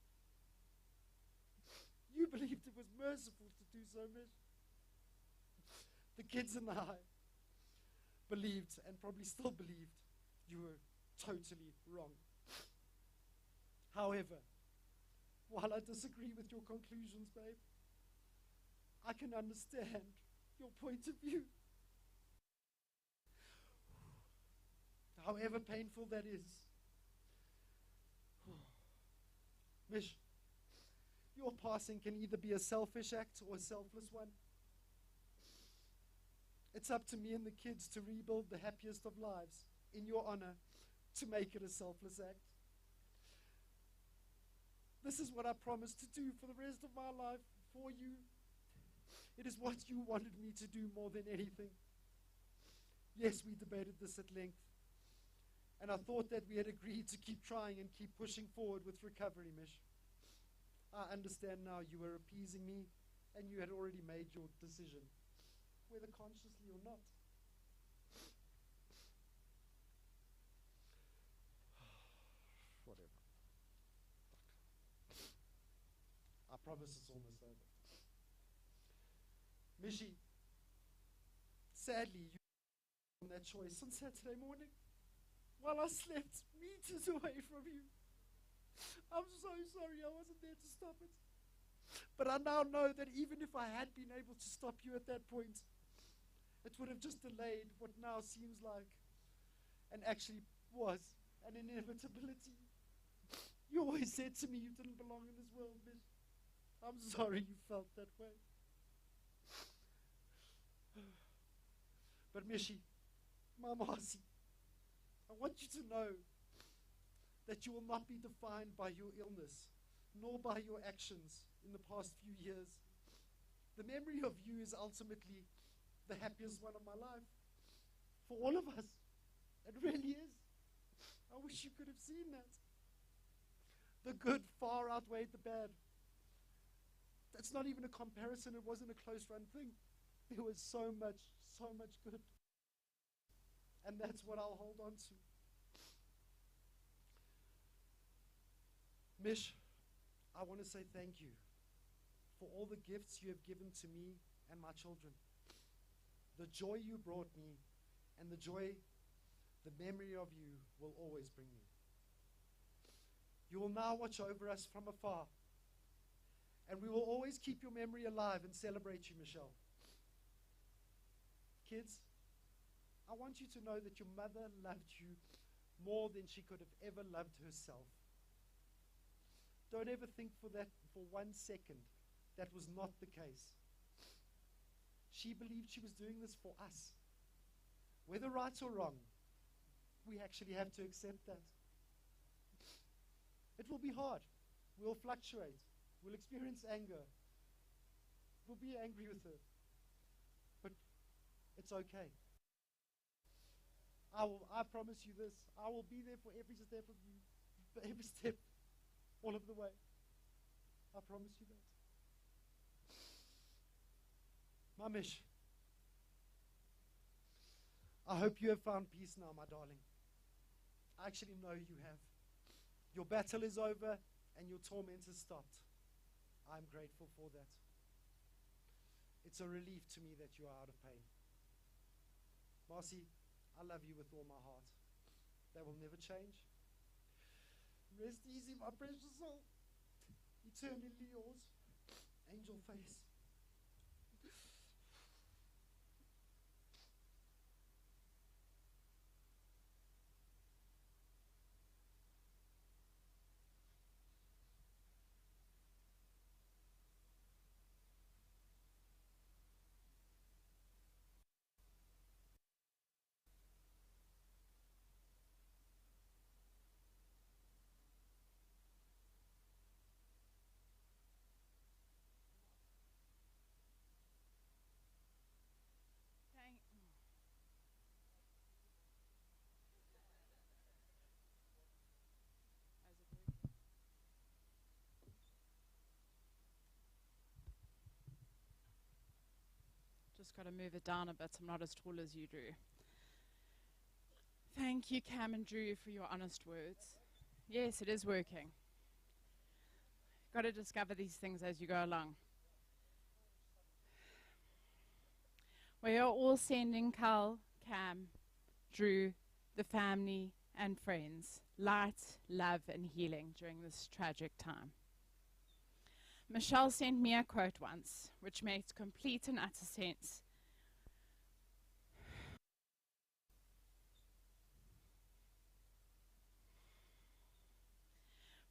You believed it was merciful to do so, Mish. The kids and I believed, and probably still believed, you were totally wrong. However, while I disagree with your conclusions, babe, I can understand your point of view. However painful that is. Mish, your passing can either be a selfish act or a selfless one. It's up to me and the kids to rebuild the happiest of lives in your honor, to make it a selfless act. This is what I promise to do for the rest of my life for you. It is what you wanted me to do more than anything. Yes, we debated this at length, and I thought that we had agreed to keep trying and keep pushing forward with recovery, Mish. I understand now you were appeasing me, and you had already made your decision, whether consciously or not. Whatever. I promise it's almost over. Mishi, sadly, you made that choice on Saturday morning while I slept meters away from you. I'm so sorry I wasn't there to stop it. But I now know that even if I had been able to stop you at that point, it would have just delayed what now seems like, and actually was, an inevitability. You always said to me you didn't belong in this world, Mish. I'm sorry you felt that way. But Mishi, Mamasi, I want you to know that you will not be defined by your illness, nor by your actions in the past few years. The memory of you is ultimately the happiest one of my life. For all of us. It really is. I wish you could have seen that. The good far outweighed the bad. That's not even a comparison. It wasn't a close run thing. There was so much good. And that's what I'll hold on to. Mish, I want to say thank you for all the gifts you have given to me and my children. The joy you brought me and the joy, the memory of you will always bring me. You will now watch over us from afar, and we will always keep your memory alive and celebrate you, Michelle. Kids, I want you to know that your mother loved you more than she could have ever loved herself. Don't ever think for 1 second that was not the case. She believed she was doing this for us. Whether right or wrong, we actually have to accept that. It will be hard. We'll fluctuate. We'll experience anger. We'll be angry with her. But it's okay. I promise you this. I will be there for every step of you. For every step. All of the way. I promise you that. Mamish, I hope you have found peace now, my darling. I actually know you have. Your battle is over and your torment has stopped. I'm grateful for that. It's a relief to me that you are out of pain. Marcy, I love you with all my heart. That will never change. Rest easy, my precious soul. Eternally yours. Angel face.
Just got to move it down a bit. I'm not as tall as you, Drew. Thank you, Cam and Drew, for your honest words. Yes, it is working. Got to discover these things as you go along. We are all sending Cal, Cam, Drew, the family, and friends light, love, and healing during this tragic time. Michelle sent me a quote once, which makes complete and utter sense.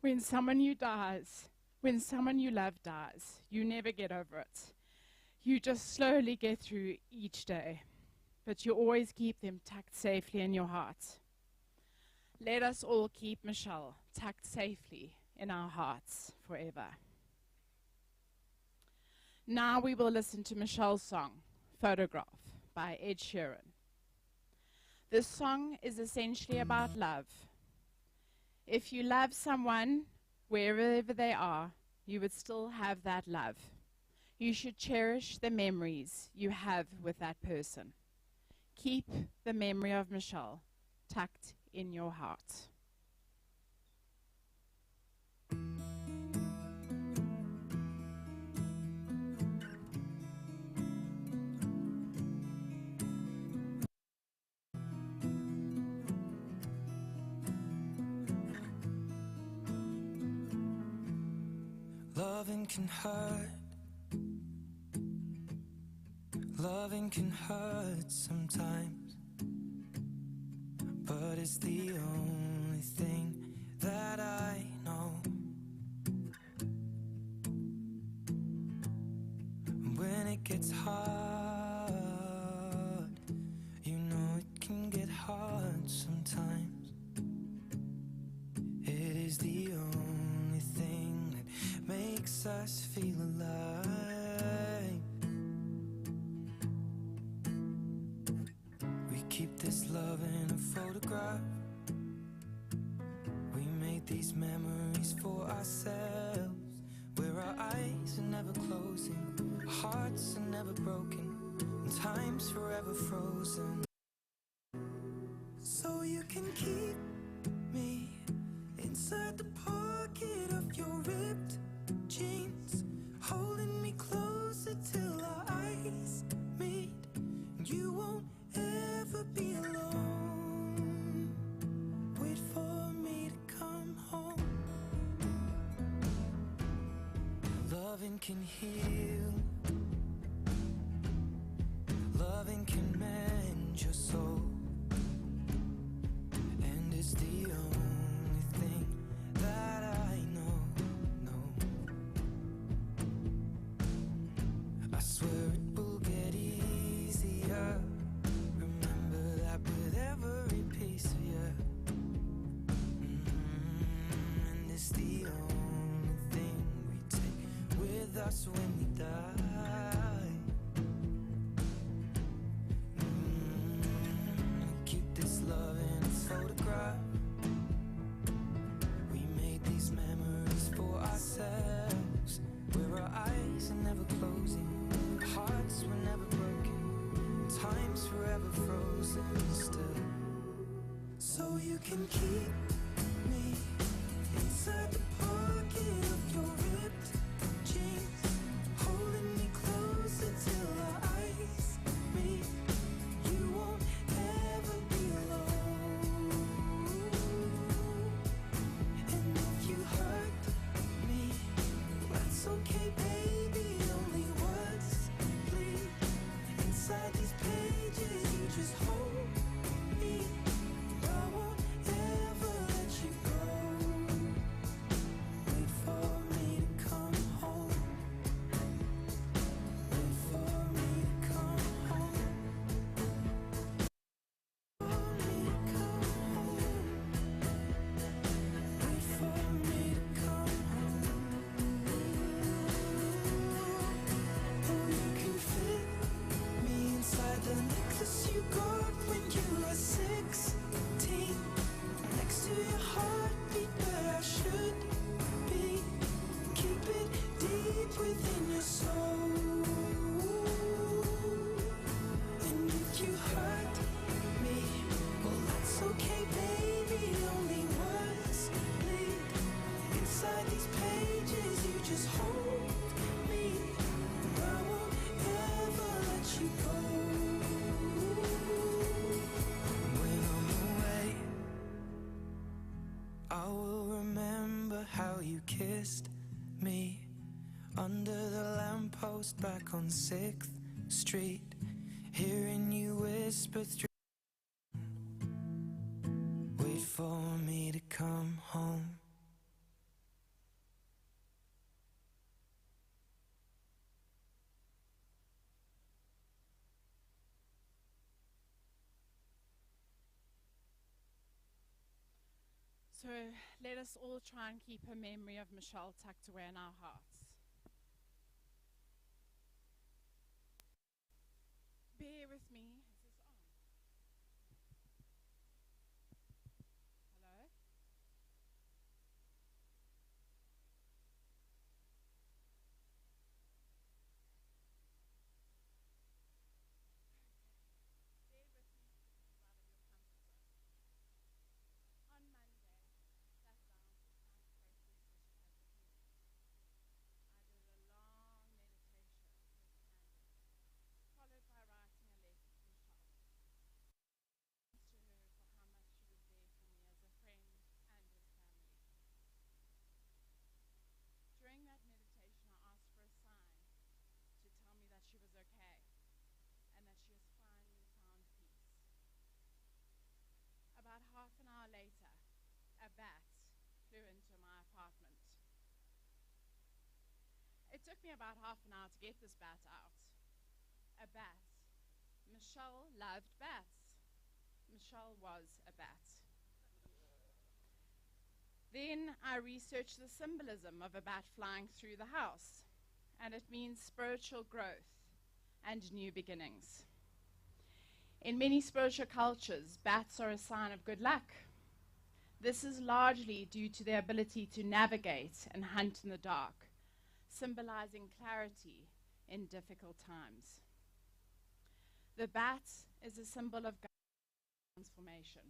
When someone you love dies, you never get over it. You just slowly get through each day, but you always keep them tucked safely in your heart. Let us all keep Michelle tucked safely in our hearts forever. Now we will listen to Michelle's song, Photograph, by Ed Sheeran. This song is essentially about love. If you love someone, wherever they are, you would still have that love. You should cherish the memories you have with that person. Keep the memory of Michelle tucked in your heart.
Loving can hurt. Loving can hurt sometimes, but it's the only thing that I know. When it gets hard, you know it can get hard sometimes. It is the only thing that makes us feel alive. this love in a photograph. We made these memories for ourselves, where our eyes are never closing, hearts are never broken, and time's forever frozen. So you can keep me inside the pocket of your ripped jeans, holding me closer till our eyes meet. You won't ever be alone. Wait for me to come home. Loving can heal, loving can mend your soul, and it's the only thing that I know. I swear it will get easier. Remember that with every piece of you. And it's the only thing we take with us when we die. Keep this love in a photograph. We made these memories for ourselves, where our eyes are never closing, hearts were never broken, time's forever frozen still. So you can keep me inside the pocket of your ripped jeans, holding me closer till our eyes meet. You won't ever be alone. And if you hurt me, that's okay, baby. Only words bleed inside these pages. You just hold me. I won't ever let you go. Wait for me to come home. Wait for me to come home. For me to come home. Wait for me to come home. Oh, you can fit me inside the necklace you got when you were 16, next to your heartbeat where I should be. Keep it deep within your soul. And if you hurt me, well, that's okay, baby. Only words bleed inside these pages. You just hold me. I won't ever let you go. When I'm away, I will remember how you kissed me under the lamppost back on 6th Street, hearing you whisper through. Wait for me to come home.
So let us all try and keep her memory of Michelle tucked away in our hearts. Bear with me. Is this on? Hello? Bear with me. This is out of your comfort zone. On Monday, sat down to try and process this tragic news. I did a long meditation with Candy, followed by writing a letter to Michelle. Thanks to her for how much she was there for me as a friend and as family. During that meditation, I asked for a sign to tell me that she was okay and that she has finally found peace. About half an hour later, a bat flew into my apartment. It took me about half an hour to get this bat out. A bat. Michelle loved bats. Michelle was a bat. Then I researched the symbolism of a bat flying through the house, and it means spiritual growth and new beginnings. In many spiritual cultures, bats are a sign of good luck. This is largely due to their ability to navigate and hunt in the dark, symbolizing clarity in difficult times. The bat is a symbol of transformation.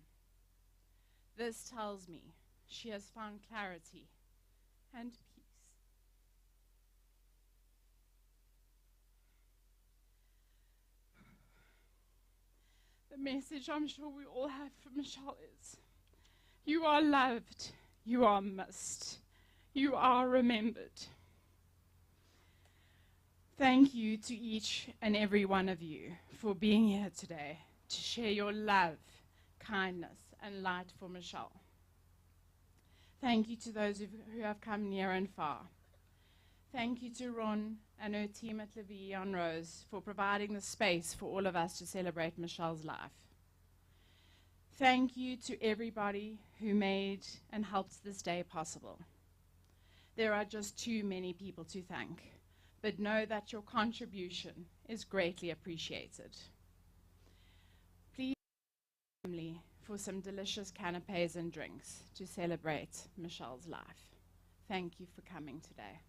This tells me she has found clarity and peace. The message I'm sure we all have for Michelle is, you are loved, you are missed, you are remembered. Thank you to each and every one of you for being here today to share your love, kindness, and light for Michelle. Thank you to those who have come near and far. Thank you to Ron and her team at Levi on Rose for providing the space for all of us to celebrate Michelle's life. Thank you to everybody who made and helped this day possible. There are just too many people to thank, but know that your contribution is greatly appreciated. Please family for some delicious canapes and drinks to celebrate Michelle's life. Thank you for coming today.